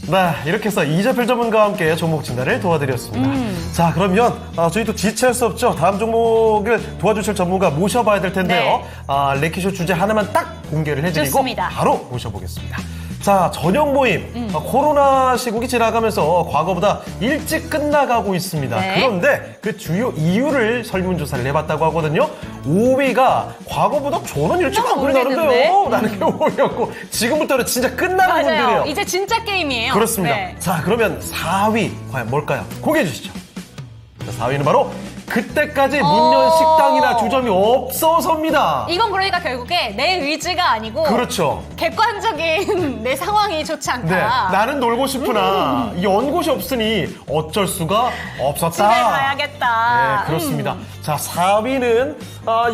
네, 이렇게 해서 이재필 전문가와 함께 종목 진단을 도와드렸습니다. 자, 그러면 저희 또 지체할 수 없죠. 다음 종목을 도와주실 전문가 모셔봐야 될 텐데요. 네. 레키쇼 주제 하나만 딱 공개를 해드리고 좋습니다. 바로 모셔보겠습니다. 자, 저녁 모임. 코로나 시국이 지나가면서 과거보다 일찍 끝나가고 있습니다. 네. 그런데 그 주요 이유를 설문조사를 해봤다고 하거든요. 5위가 과거보다 저는 일찍 안 끝나는데요. 라는 게 5위였고 지금부터는 진짜 끝나는 맞아요. 분들이에요. 이제 진짜 게임이에요. 그렇습니다. 네. 자, 그러면 4위 과연 뭘까요? 공개해 주시죠. 자, 4위는 바로 그때까지 문 연 식당이나 주점이 없어서입니다. 이건 그러니까 결국에 내 의지가 아니고 그렇죠. 객관적인 내 상황이 좋지 않다. 네, 나는 놀고 싶으나 연 곳이 없으니 어쩔 수가 없었다. 집에 가야겠다. 네, 그렇습니다. 자, 4위는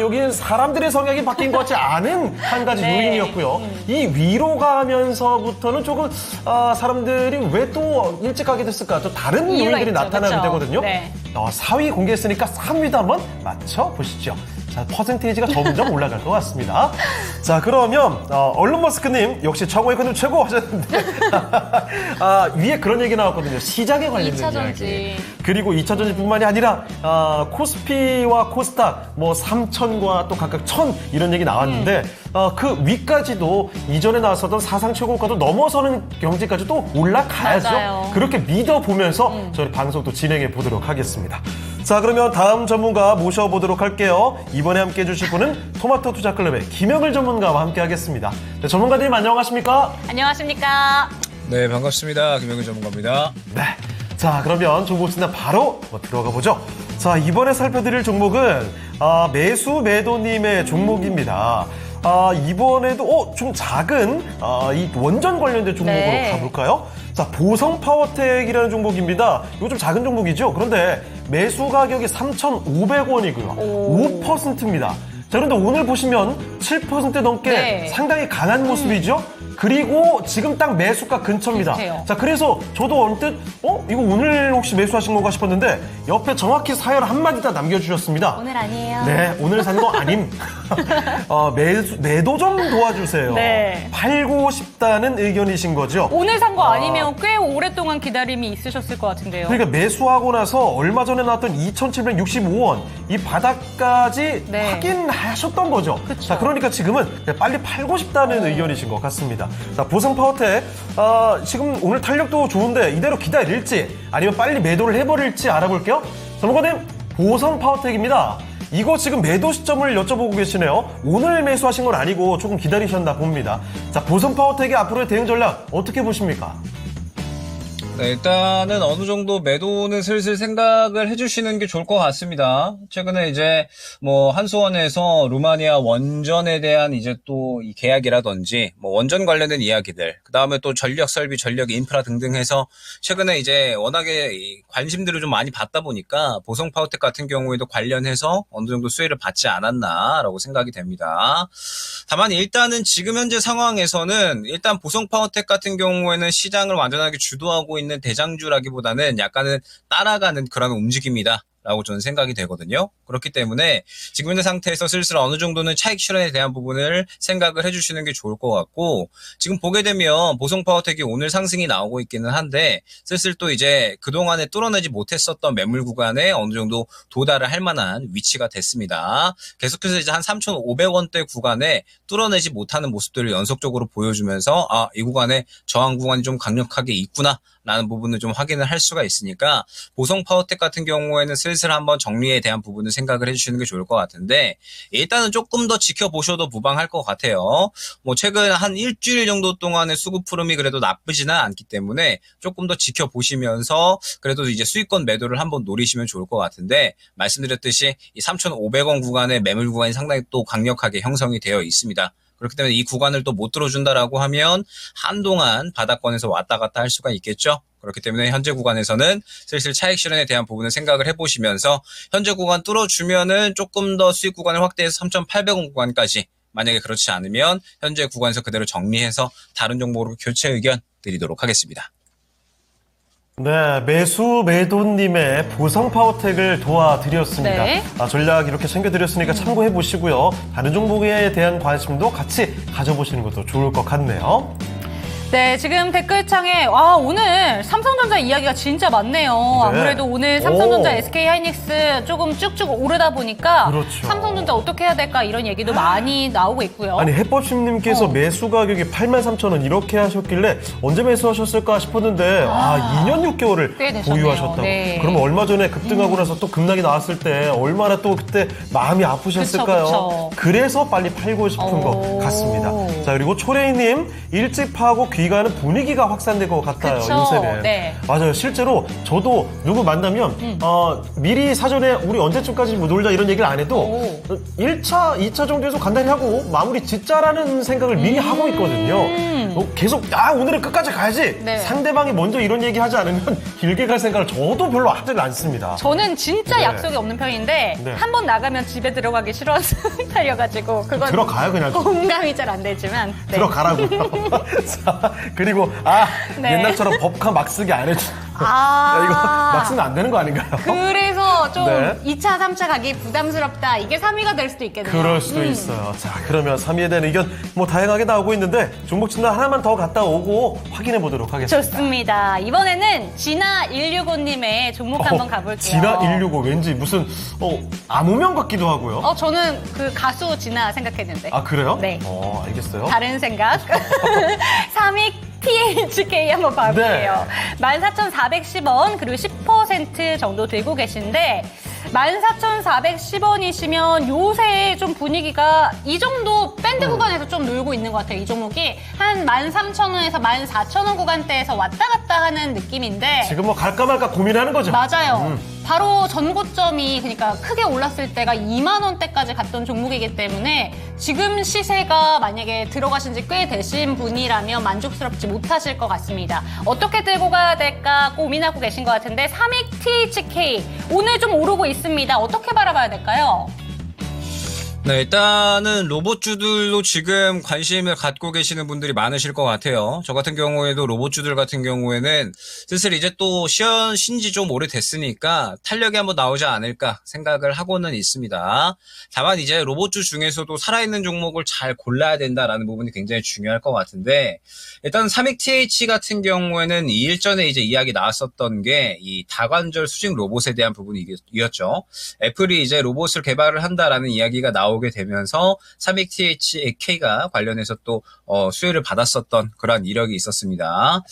여기는 사람들의 성향이 바뀐 것 같지 않은 한 가지 네. 요인이었고요. 이 위로 가면서부터는 조금 사람들이 왜 또 일찍 가게 됐을까? 또 다른 이유가 요인들이 있죠. 나타나게 그렇죠. 되거든요. 네. 4위 공개했으니까 3위도 한번 맞춰보시죠. 자, 퍼센테이지가 점점 올라갈 것 같습니다. 자, 그러면 얼른 머스크님 역시 최고 에코님 최고 하셨는데 위에 그런 얘기 나왔거든요. 시장에 관련된 2차 전지. 이야기. 그리고 2차 전지뿐만이 아니라 코스피와 코스닥 뭐 3,000과 또 각각 1,000 이런 얘기 나왔는데 그 위까지도 이전에 나왔었던 사상 최고가도 넘어서는 경지까지 또 올라가야죠. 맞아요. 그렇게 믿어보면서 저희 방송도 진행해 보도록 하겠습니다. 자, 그러면 다음 전문가 모셔보도록 할게요. 이번에 함께 해주실 분은 토마토 투자클럽의 김영일 전문가와 함께 하겠습니다. 네, 전문가님 안녕하십니까? 안녕하십니까? 네, 반갑습니다. 김영규 전문가입니다. 네. 자, 그러면 종목 진단 바로 들어가 보죠. 자, 이번에 살펴드릴 종목은 매수 매도님의 종목입니다. 이번에도 좀 작은 이 원전 관련된 종목으로 네. 가볼까요? 자, 보성 파워텍이라는 종목입니다. 이거 좀 작은 종목이죠. 그런데 매수 가격이 3,500원이고요. 5%입니다. 자, 그런데 오늘 보시면 7% 넘게 네. 상당히 강한 모습이죠. 그리고 지금 딱 매수가 근처입니다. 비슷해요. 자, 그래서 저도 언뜻 이거 오늘 혹시 매수하신 건가 싶었는데 옆에 정확히 사연 한마디 다 남겨주셨습니다. 오늘 아니에요. 네, 오늘 산 거 아님. 매도 좀 도와주세요. 네. 팔고 싶다는 의견이신 거죠? 오늘 산 거 아니면 꽤 오랫동안 기다림이 있으셨을 것 같은데요. 그러니까 매수하고 나서 얼마 전에 나왔던 2,765원 이 바닥까지 네. 확인하셨던 거죠. 그쵸. 자, 그러니까 지금은 빨리 팔고 싶다는 의견이신 것 같습니다. 자, 보성 파워텍 지금 오늘 탄력도 좋은데 이대로 기다릴지 아니면 빨리 매도를 해버릴지 알아볼게요. 전문가님, 보성 파워텍입니다. 이거 지금 매도 시점을 여쭤보고 계시네요. 오늘 매수하신 건 아니고 조금 기다리셨나 봅니다. 자, 보성 파워텍의 앞으로의 대응 전략 어떻게 보십니까? 네, 일단은 어느 정도 매도는 슬슬 생각을 해주시는 게 좋을 것 같습니다. 최근에 이제 뭐 한수원에서 루마니아 원전에 대한 이제 또 이 계약이라든지 뭐 원전 관련된 이야기들, 그 다음에 또 전력 설비, 전력 인프라 등등 해서 최근에 이제 워낙에 이 관심들을 좀 많이 받다 보니까 보성 파워텍 같은 경우에도 관련해서 어느 정도 수혜를 받지 않았나라고 생각이 됩니다. 다만 일단은 지금 현재 상황에서는 일단 보성 파워텍 같은 경우에는 시장을 완전하게 주도하고 있는 대장주라기보다는 약간은 따라가는 그런 움직임이다 라고 저는 생각이 되거든요. 그렇기 때문에 지금 현재 상태에서 슬슬 어느 정도는 차익 실현에 대한 부분을 생각을 해주시는 게 좋을 것 같고, 지금 보게 되면 보성 파워텍이 오늘 상승이 나오고 있기는 한데 슬슬 또 이제 그동안에 뚫어내지 못했었던 매물 구간에 어느 정도 도달을 할 만한 위치가 됐습니다. 계속해서 이제 한 3,500원대 구간에 뚫어내지 못하는 모습들을 연속적으로 보여주면서 이 구간에 저항 구간이 좀 강력하게 있구나 라는 부분을 좀 확인을 할 수가 있으니까 보성 파워텍 같은 경우에는 슬슬 한번 정리에 대한 부분을 생각을 해주시는 게 좋을 것 같은데, 일단은 조금 더 지켜보셔도 무방할 것 같아요. 뭐 최근 한 일주일 정도 동안의 수급 흐름이 그래도 나쁘지는 않기 때문에 조금 더 지켜보시면서 그래도 이제 수익권 매도를 한번 노리시면 좋을 것 같은데, 말씀드렸듯이 이 3,500원 구간의 매물 구간이 상당히 또 강력하게 형성이 되어 있습니다. 그렇기 때문에 이 구간을 또 못 들어준다라고 하면 한동안 바닥권에서 왔다 갔다 할 수가 있겠죠. 그렇기 때문에 현재 구간에서는 슬슬 차익 실현에 대한 부분을 생각을 해보시면서 현재 구간 뚫어주면은 조금 더 수익 구간을 확대해서 3,800원 구간까지, 만약에 그렇지 않으면 현재 구간에서 그대로 정리해서 다른 종목으로 교체 의견 드리도록 하겠습니다. 네, 매수 매도님의 보성 파워텍을 도와드렸습니다. 네. 전략 이렇게 챙겨드렸으니까 참고해 보시고요. 다른 종목에 대한 관심도 같이 가져보시는 것도 좋을 것 같네요. 네, 지금 댓글창에 오늘 삼성전자 이야기가 진짜 많네요. 네. 아무래도 오늘 삼성전자, SK하이닉스 조금 쭉쭉 오르다 보니까 그렇죠. 삼성전자 어떻게 해야 될까 이런 얘기도 많이 나오고 있고요. 아니, 해법심님께서 매수 가격이 83,000원 이렇게 하셨길래 언제 매수하셨을까 싶었는데 2년 6개월을 꽤 되셨네요. 보유하셨다고. 네. 그럼 얼마 전에 급등하고 나서 또 급락이 나왔을 때 얼마나 또 그때 마음이 아프셨을까요? 그쵸. 그래서 빨리 팔고 싶은 것 같습니다. 자, 그리고 초레이님, 일찍 파고 귀가는 분위기가 확산될 것 같아요. 그쵸. 요새는. 네. 맞아요. 실제로 저도 누구 만나면 미리 사전에 우리 언제쯤까지 뭐 놀자 이런 얘기를 안 해도 1차, 2차 정도에서 간단히 하고 마무리 짓자라는 생각을 미리 하고 있거든요. 계속 오늘은 끝까지 가야지. 네. 상대방이 먼저 이런 얘기 하지 않으면 길게 갈 생각을 저도 별로 하질 않습니다. 저는 진짜 네. 약속이 없는 편인데 네. 한 번 나가면 집에 들어가기 싫어하는 스타일이어가지고 그건 들어가요, 그냥. 공감이 잘 안 되지만 네. 들어가라고요. 자, 그리고 네. 옛날처럼 법카 막 쓰기 안 해주. 아. 이거 막 쓰면 안 되는 거 아닌가요? 그래서 좀 네. 2차, 3차 가기 부담스럽다. 이게 3위가 될 수도 있겠네요. 그럴 수도 있어요. 자, 그러면 3위에 대한 의견 뭐 다양하게 나오고 있는데 종목 진단 하나만 더 갔다 오고 확인해 보도록 하겠습니다. 좋습니다. 이번에는 진아165님의 종목 한번 가볼게요. 진아165 왠지 무슨 암호명 같기도 하고요. 저는 그 가수 진아 생각했는데. 아, 그래요? 네. 알겠어요. 다른 생각. 3위 THK 한번 봐볼게요. 네. 14,410원 그리고 10% 정도 들고 계신데 14,410원이시면 요새 좀 분위기가 이 정도 밴드 구간에서 좀 놀고 있는 것 같아요. 이 종목이 한 13,000원에서 14,000원 구간대에서 왔다 갔다 하는 느낌인데 지금 뭐 갈까 말까 고민하는 거죠. 맞아요. 바로 전고점이 그러니까 크게 올랐을 때가 2만 원대까지 갔던 종목이기 때문에 지금 시세가 만약에 들어가신 지 꽤 되신 분이라면 만족스럽지 못하실 것 같습니다. 어떻게 들고 가야 될까 고민하고 계신 것 같은데 3위 THK 오늘 좀 오르고 있습니다. 어떻게 바라봐야 될까요? 네, 일단은 로봇주들로 지금 관심을 갖고 계시는 분들이 많으실 것 같아요. 저 같은 경우에도 로봇주들 같은 경우에는 슬슬 이제 또 신지 좀 오래됐으니까 탄력이 한번 나오지 않을까 생각을 하고는 있습니다. 다만 이제 로봇주 중에서도 살아있는 종목을 잘 골라야 된다라는 부분이 굉장히 중요할 것 같은데, 일단 삼익TH 같은 경우에는 이 일전에 이제 이야기 나왔었던 게 이 다관절 수직 로봇에 대한 부분이었죠. 애플이 이제 로봇을 개발을 한다라는 이야기가 나오고 나오게 되면서 삼익THK가 관련해서 또 수혜를 받았었던 그런 이력이 있었습니다.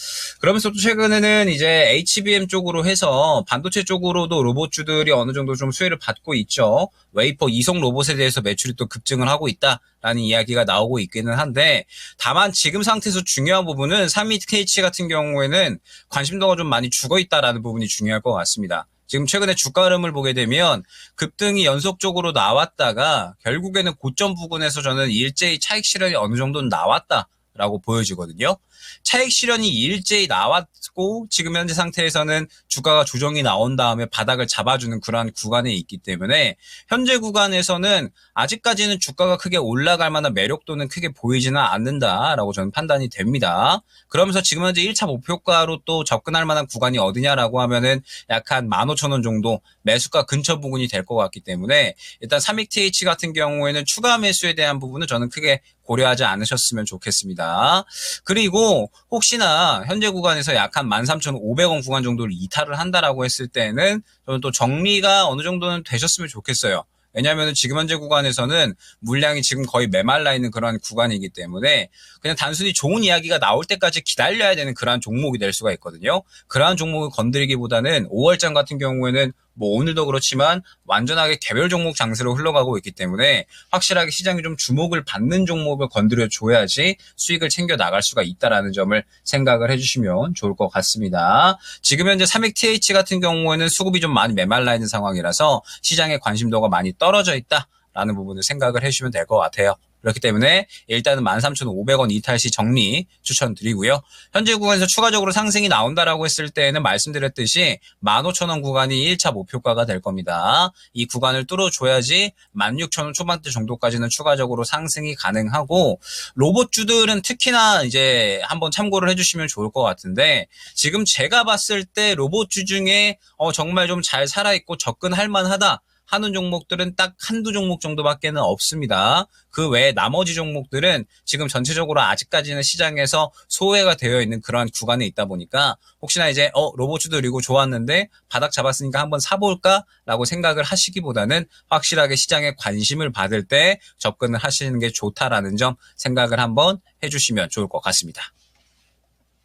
그러면서 또 최근에는 이제 HBM 쪽으로 해서 반도체 쪽으로도 로봇주들이 어느 정도 좀 수혜를 받고 있죠. 웨이퍼 이송 로봇에 대해서 매출이 또 급증을 하고 있다라는 이야기가 나오고 있기는 한데, 다만 지금 상태에서 중요한 부분은 삼익TH 같은 경우에는 관심도가 좀 많이 죽어 있다라는 부분이 중요할 것 같습니다. 지금 최근에 주가 흐름을 보게 되면 급등이 연속적으로 나왔다가 결국에는 고점 부근에서 저는 일제히 차익 실현이 어느 정도는 나왔다라고 보여지거든요. 차익 실현이 일제히 나왔고 지금 현재 상태에서는 주가가 조정이 나온 다음에 바닥을 잡아주는 그러한 구간에 있기 때문에 현재 구간에서는 아직까지는 주가가 크게 올라갈 만한 매력도는 크게 보이지는 않는다라고 저는 판단이 됩니다. 그러면서 지금 현재 1차 목표가로 또 접근할 만한 구간이 어디냐라고 하면은 약 한 15,000원 정도 매수가 근처 부분이 될 것 같기 때문에 일단 삼익TH 같은 경우에는 추가 매수에 대한 부분은 저는 크게 고려하지 않으셨으면 좋겠습니다. 그리고 혹시나 현재 구간에서 약 한 13,500원 구간 정도를 이탈을 한다라고 했을 때는 저는 또 정리가 어느 정도는 되셨으면 좋겠어요. 왜냐하면 지금 현재 구간에서는 물량이 지금 거의 메말라 있는 그런 구간이기 때문에 그냥 단순히 좋은 이야기가 나올 때까지 기다려야 되는 그러한 종목이 될 수가 있거든요. 그러한 종목을 건드리기보다는 5월장 같은 경우에는 뭐 오늘도 그렇지만 완전하게 개별 종목 장세로 흘러가고 있기 때문에 확실하게 시장이 좀 주목을 받는 종목을 건드려 줘야지 수익을 챙겨 나갈 수가 있다라는 점을 생각을 해주시면 좋을 것 같습니다. 지금 현재 삼익TH 같은 경우에는 수급이 좀 많이 메말라 있는 상황이라서 시장의 관심도가 많이 떨어져 있다라는 부분을 생각을 해주시면 될 것 같아요. 그렇기 때문에 일단은 13,500원 이탈 시 정리 추천드리고요. 현재 구간에서 추가적으로 상승이 나온다라고 했을 때는 말씀드렸듯이 15,000원 구간이 1차 목표가가 될 겁니다. 이 구간을 뚫어줘야지 16,000원 초반대 정도까지는 추가적으로 상승이 가능하고, 로봇주들은 특히나 이제 한번 참고를 해주시면 좋을 것 같은데, 지금 제가 봤을 때 로봇주 중에 정말 좀 잘 살아있고 접근할 만하다 하는 종목들은 딱 한두 종목 정도밖에는 없습니다. 그 외에 나머지 종목들은 지금 전체적으로 아직까지는 시장에서 소외가 되어 있는 그런 구간에 있다 보니까 혹시나 이제 로봇주도 이거 좋았는데 바닥 잡았으니까 한번 사볼까라고 생각을 하시기보다는 확실하게 시장에 관심을 받을 때 접근을 하시는 게 좋다라는 점 생각을 한번 해주시면 좋을 것 같습니다.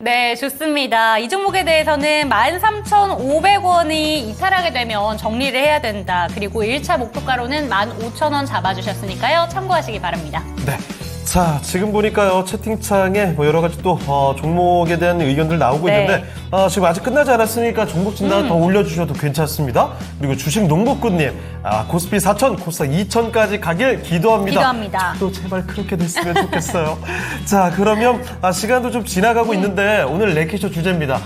네, 좋습니다. 이 종목에 대해서는 13,500원이 이탈하게 되면 정리를 해야 된다. 그리고 1차 목표가로는 15,000원 잡아주셨으니까요. 참고하시기 바랍니다. 네. 자, 지금 보니까요, 채팅창에 뭐 여러 가지 또, 종목에 대한 의견들 나오고 네. 있는데, 지금 아직 끝나지 않았으니까 종목 진단 더 올려주셔도 괜찮습니다. 그리고 주식 농부꾼님, 코스피 4,000, 코스닥 2,000까지 가길 기도합니다. 기도합니다. 저도 제발 그렇게 됐으면 좋겠어요. 자, 그러면, 시간도 좀 지나가고 있는데, 오늘 레키쇼 주제입니다.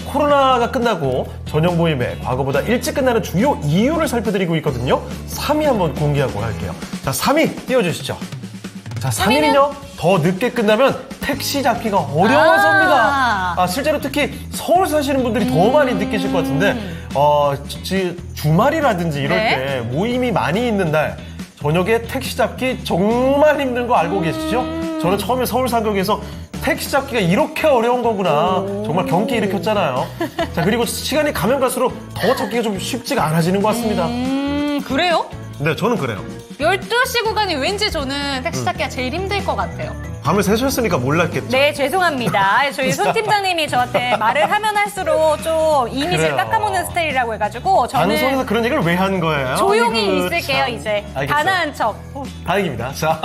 코로나가 끝나고 전형 모임에 과거보다 일찍 끝나는 주요 이유를 살펴드리고 있거든요. 3위 한번 공개하고 갈게요. 자, 3위 띄워주시죠. 자, 3위는요, 더 늦게 끝나면 택시 잡기가 어려워서입니다. 실제로 특히 서울 사시는 분들이 더 많이 느끼실 것 같은데, 주말이라든지 이럴 네. 때 모임이 많이 있는 날, 저녁에 택시 잡기 정말 힘든 거 알고 계시죠? 저는 처음에 서울 상경에서 택시 잡기가 이렇게 어려운 거구나. 정말 경기 일으켰잖아요. 자, 그리고 시간이 가면 갈수록 더 잡기가 좀 쉽지가 않아지는 것 같습니다. 그래요? 네, 저는 그래요. 12시 구간이 왠지 저는 택시 잡기가 제일 힘들 것 같아요. 밤을 새셨으니까 몰랐겠죠. 네, 죄송합니다. 저희 손 팀장님이 저한테 말을 하면 할수록 좀 이미지를 그래요. 깎아먹는 스타일이라고 해가지고 방송에서 저는 그런 얘기를 왜 한 거예요? 조용히 아이고, 있을게요, 참. 이제. 알겠어요. 단아한 척. 다행입니다. 자,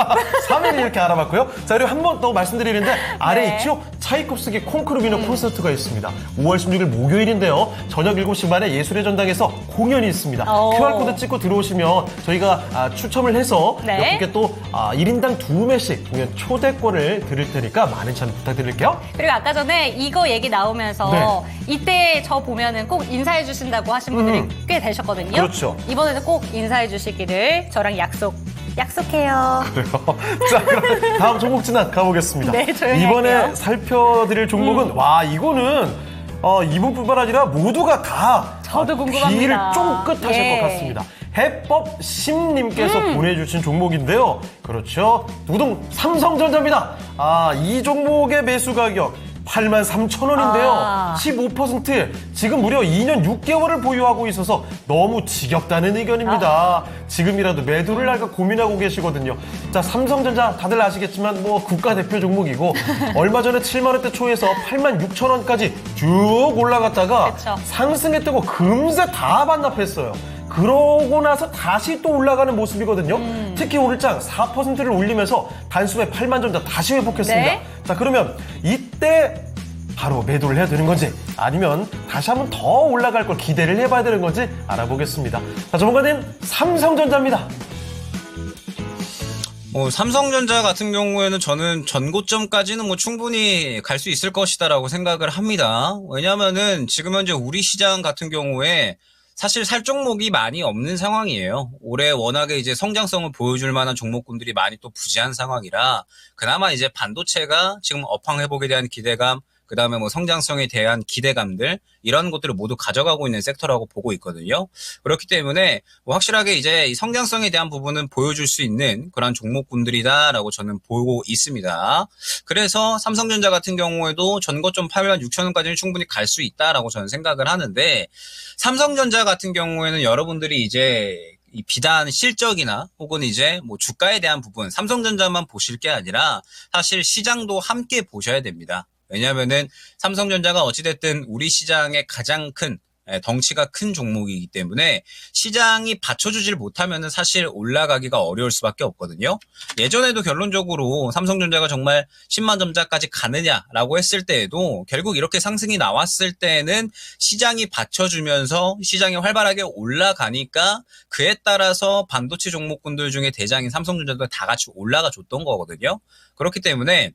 3위를 이렇게 알아봤고요. 자, 그리고 한 번 더 말씀드리는데, 아래 네. 있죠? 차이콥스키 콩쿠르 비너 콘서트가 있습니다. 5월 16일 목요일인데요. 저녁 7시 반에 예술의 전당에서 공연이 있습니다. 오. QR코드 찍고 들어오시면 저희가 추첨을 해서 네. 몇 분께 또 1인당 2매씩 공연 초대권을 드릴 테니까 많은 참여 부탁드릴게요. 그리고 아까 전에 이거 얘기 나오면서 네. 이때 저 보면은 꼭 인사해 주신다고 하신 분들이 꽤 되셨거든요. 그렇죠. 이번에는 꼭 인사해 주시기를 저랑 약속해요. 자, 그럼 다음 종목 진단 가보겠습니다. 네, 조용히 이번에 할게요. 살펴드릴 종목은 와, 이거는 이분뿐만 아니라 모두가 다 저도 궁금합니다. 귀를 쫑긋하실 예. 것 같습니다. 해법심님께서 보내주신 종목인데요. 그렇죠. 우동 삼성전자입니다. 이 종목의 매수 가격 83,000원인데요. 아. 15% 지금 무려 2년 6개월을 보유하고 있어서 너무 지겹다는 의견입니다. 지금이라도 매도를 할까 고민하고 계시거든요. 자, 삼성전자 다들 아시겠지만 뭐 국가대표 종목이고 얼마 전에 7만 원대 초에서 86,000원까지 쭉 올라갔다가 그쵸. 상승했다고 금세 다 반납했어요. 그러고 나서 다시 또 올라가는 모습이거든요. 특히 오늘장 4%를 올리면서 단숨에 8만 전자 다시 회복했습니다. 네. 자, 그러면 이때 바로 매도를 해야 되는 건지 아니면 다시 한번 더 올라갈 걸 기대를 해봐야 되는 건지 알아보겠습니다. 자, 전문가님, 삼성전자입니다. 삼성전자 같은 경우에는 저는 전고점까지는 충분히 갈 수 있을 것이다라고 생각을 합니다. 왜냐하면은 지금 현재 우리 시장 같은 경우에 사실 살 종목이 많이 없는 상황이에요. 올해 워낙에 이제 성장성을 보여줄 만한 종목군들이 많이 또 부재한 상황이라 그나마 이제 반도체가 지금 업황 회복에 대한 기대감, 그 다음에 성장성에 대한 기대감들, 이런 것들을 모두 가져가고 있는 섹터라고 보고 있거든요. 그렇기 때문에 확실하게 이제 이 성장성에 대한 부분은 보여줄 수 있는 그런 종목군들이다라고 저는 보고 있습니다. 그래서 삼성전자 같은 경우에도 전고점 86,000원까지는 충분히 갈 수 있다라고 저는 생각을 하는데, 삼성전자 같은 경우에는 여러분들이 이제 이 비단 실적이나 혹은 이제 주가에 대한 부분, 삼성전자만 보실 게 아니라 사실 시장도 함께 보셔야 됩니다. 왜냐하면은 삼성전자가 어찌됐든 우리 시장의 가장 큰, 덩치가 큰 종목이기 때문에 시장이 받쳐주질 못하면은 사실 올라가기가 어려울 수밖에 없거든요. 예전에도 결론적으로 삼성전자가 정말 10만 점자까지 가느냐라고 했을 때에도 결국 이렇게 상승이 나왔을 때는 시장이 받쳐주면서 시장이 활발하게 올라가니까 그에 따라서 반도체 종목군들 중에 대장인 삼성전자도 다 같이 올라가 줬던 거거든요. 그렇기 때문에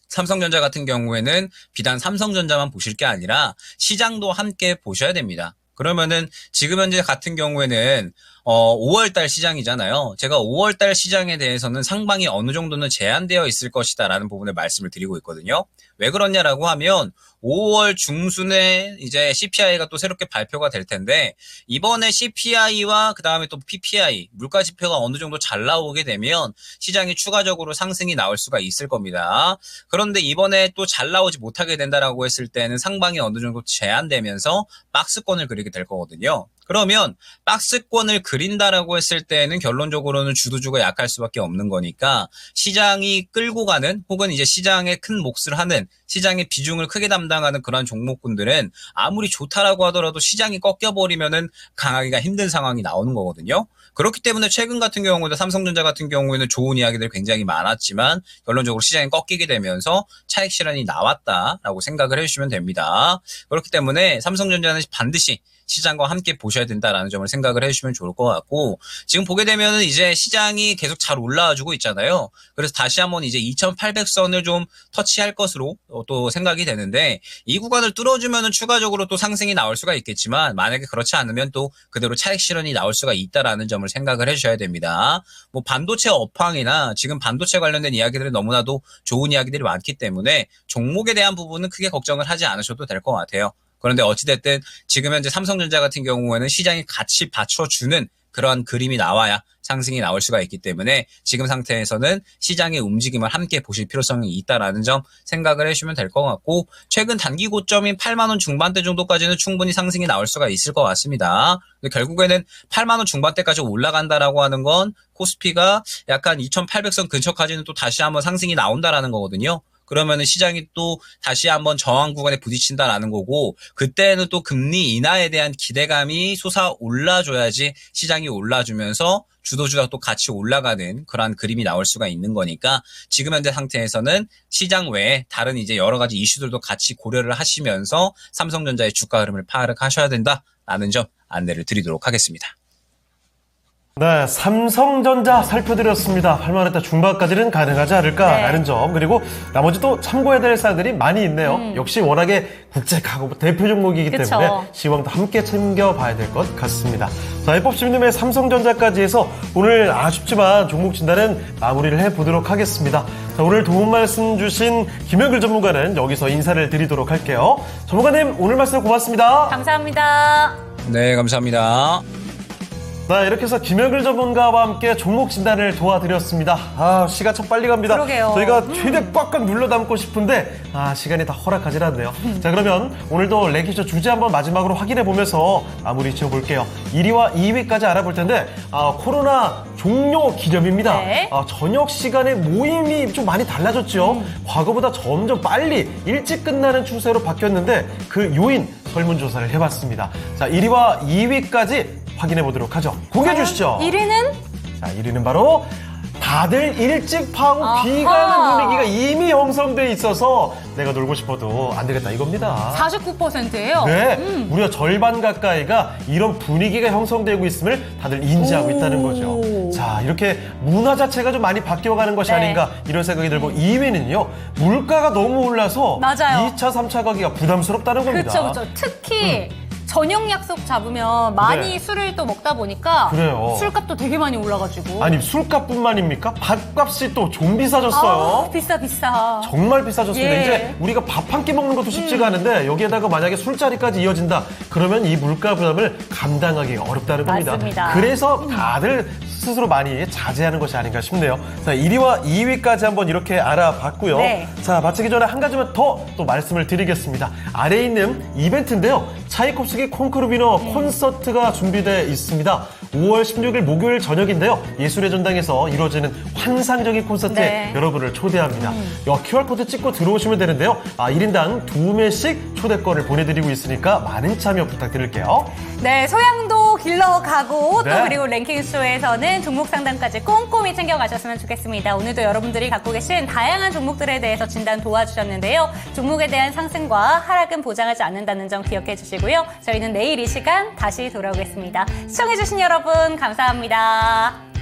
삼성전자 같은 경우에는 비단 삼성전자만 보실 게 아니라 시장도 함께 보셔야 됩니다. 그러면은 지금 현재 같은 경우에는 5월달 시장이잖아요. 제가 5월달 시장에 대해서는 상방이 어느 정도는 제한되어 있을 것이다라는 부분을 말씀을 드리고 있거든요. 왜 그러냐라고 하면 5월 중순에 이제 CPI가 또 새롭게 발표가 될 텐데, 이번에 CPI와 그 다음에 또 PPI, 물가 지표가 어느 정도 잘 나오게 되면 시장이 추가적으로 상승이 나올 수가 있을 겁니다. 그런데 이번에 또 잘 나오지 못하게 된다라고 했을 때는 상방이 어느 정도 제한되면서 박스권을 그리게 될 거거든요. 그러면 박스권을 그린다라고 했을 때는 결론적으로는 주도주가 약할 수밖에 없는 거니까 시장이 끌고 가는 혹은 이제 시장에 큰 몫을 하는, 시장의 비중을 크게 담당하는 그런 종목군들은 아무리 좋다라고 하더라도 시장이 꺾여버리면은 강하기가 힘든 상황이 나오는 거거든요. 그렇기 때문에 최근 같은 경우도 삼성전자 같은 경우에는 좋은 이야기들 굉장히 많았지만 결론적으로 시장이 꺾이게 되면서 차익 실현이 나왔다라고 생각을 해주시면 됩니다. 그렇기 때문에 삼성전자는 반드시 시장과 함께 보셔야 된다라는 점을 생각을 해주시면 좋을 것 같고, 지금 보게 되면은 이제 시장이 계속 잘 올라와주고 있잖아요. 그래서 다시 한번 이제 2,800선을 좀 터치할 것으로 또 생각이 되는데, 이 구간을 뚫어주면은 추가적으로 또 상승이 나올 수가 있겠지만, 만약에 그렇지 않으면 또 그대로 차익 실현이 나올 수가 있다라는 점을 생각을 해주셔야 됩니다. 반도체 업황이나 지금 반도체 관련된 이야기들은 너무나도 좋은 이야기들이 많기 때문에 종목에 대한 부분은 크게 걱정을 하지 않으셔도 될 것 같아요. 그런데 어찌됐든 지금 현재 삼성전자 같은 경우에는 시장이 같이 받쳐주는 그러한 그림이 나와야 상승이 나올 수가 있기 때문에 지금 상태에서는 시장의 움직임을 함께 보실 필요성이 있다라는 점 생각을 해주시면 될 것 같고, 최근 단기 고점인 8만 원 중반대 정도까지는 충분히 상승이 나올 수가 있을 것 같습니다. 근데 결국에는 8만 원 중반대까지 올라간다라고 하는 건 코스피가 약간 2,800선 근처까지는 또 다시 한번 상승이 나온다라는 거거든요. 그러면은 시장이 또 다시 한번 저항 구간에 부딪힌다라는 거고, 그때는 또 금리 인하에 대한 기대감이 솟아 올라줘야지 시장이 올라주면서 주도주가 또 같이 올라가는 그러한 그림이 나올 수가 있는 거니까, 지금 현재 상태에서는 시장 외에 다른 이제 여러 가지 이슈들도 같이 고려를 하시면서 삼성전자의 주가 흐름을 파악하셔야 된다라는 점 안내를 드리도록 하겠습니다. 네, 삼성전자 살펴드렸습니다. 8만 원대 중반까지는 가능하지 않을까라는 점, 그리고 나머지 또 참고해야 될 사항들이 많이 있네요. 역시 워낙에 국제가고 대표 종목이기 그쵸. 때문에 시황도 함께 챙겨봐야 될 것 같습니다. 자, 해법심님의 삼성전자까지 해서 오늘 아쉽지만 종목 진단은 마무리를 해보도록 하겠습니다. 자, 오늘 도움 말씀 주신 김영글 전문가는 여기서 인사를 드리도록 할게요. 전문가님, 오늘 말씀 고맙습니다. 감사합니다. 네, 감사합니다. 네, 이렇게 해서 김영글 전문가와 함께 종목 진단을 도와드렸습니다. 시간 참 빨리 갑니다. 그러게요. 저희가 최대 꽉꽉 눌러 담고 싶은데, 시간이 다 허락하지 않네요. 자, 그러면 오늘도 랭킹쇼 주제 한번 마지막으로 확인해 보면서 마무리 지어볼게요. 1위와 2위까지 알아볼 텐데, 코로나 종료 기념입니다. 네. 저녁 시간에 모임이 좀 많이 달라졌죠. 과거보다 점점 빨리 일찍 끝나는 추세로 바뀌었는데 그 요인 설문조사를 해봤습니다. 자, 1위와 2위까지 확인해 보도록 하죠. 공개해 주시죠. 1위는? 자, 1위는 바로 다들 일찍 파고 아하. 비 가는 분위기가 이미 형성돼 있어서 내가 놀고 싶어도 안 되겠다 이겁니다. 49%예요. 네, 무려 절반 가까이가 이런 분위기가 형성되고 있음을 다들 인지하고 있다는 거죠. 자, 이렇게 문화 자체가 좀 많이 바뀌어가는 것이 네. 아닌가 이런 생각이 들고 2위는요. 물가가 너무 올라서 맞아요. 2차, 3차 가기가 부담스럽다는 겁니다. 그렇죠. 특히 저녁 약속 잡으면 많이 네. 술을 또 먹다 보니까 그래요. 술값도 되게 많이 올라가지고. 아니, 술값뿐만입니까? 밥값이 또 좀 비싸졌어요. 비싸. 정말 비싸졌습니다. 예. 이제 우리가 밥 한 끼 먹는 것도 쉽지가 않은데 여기에다가 만약에 술자리까지 이어진다. 그러면 이 물가 부담을 감당하기가 어렵다는 겁니다. 맞습니다. 그래서 다들 스스로 많이 자제하는 것이 아닌가 싶네요. 자, 1위와 2위까지 한번 이렇게 알아봤고요. 네. 자, 마치기 전에 한 가지만 더 또 말씀을 드리겠습니다. 아래에 있는 이벤트인데요. 차이콥스키 콩쿠르 위너 콘서트가 준비되어 있습니다. 5월 16일 목요일 저녁인데요. 예술의 전당에서 이루어지는 환상적인 콘서트에 네. 여러분을 초대합니다. QR코드 찍고 들어오시면 되는데요. 1인당 2매씩 초대권을 보내드리고 있으니까 많은 참여 부탁드릴게요. 네, 소양도 길러 가고 네. 또 그리고 랭킹쇼에서는 종목 상담까지 꼼꼼히 챙겨가셨으면 좋겠습니다. 오늘도 여러분들이 갖고 계신 다양한 종목들에 대해서 진단 도와주셨는데요. 종목에 대한 상승과 하락은 보장하지 않는다는 점 기억해 주시고요. 저희는 내일 이 시간 다시 돌아오겠습니다. 시청해주신 여러분 감사합니다.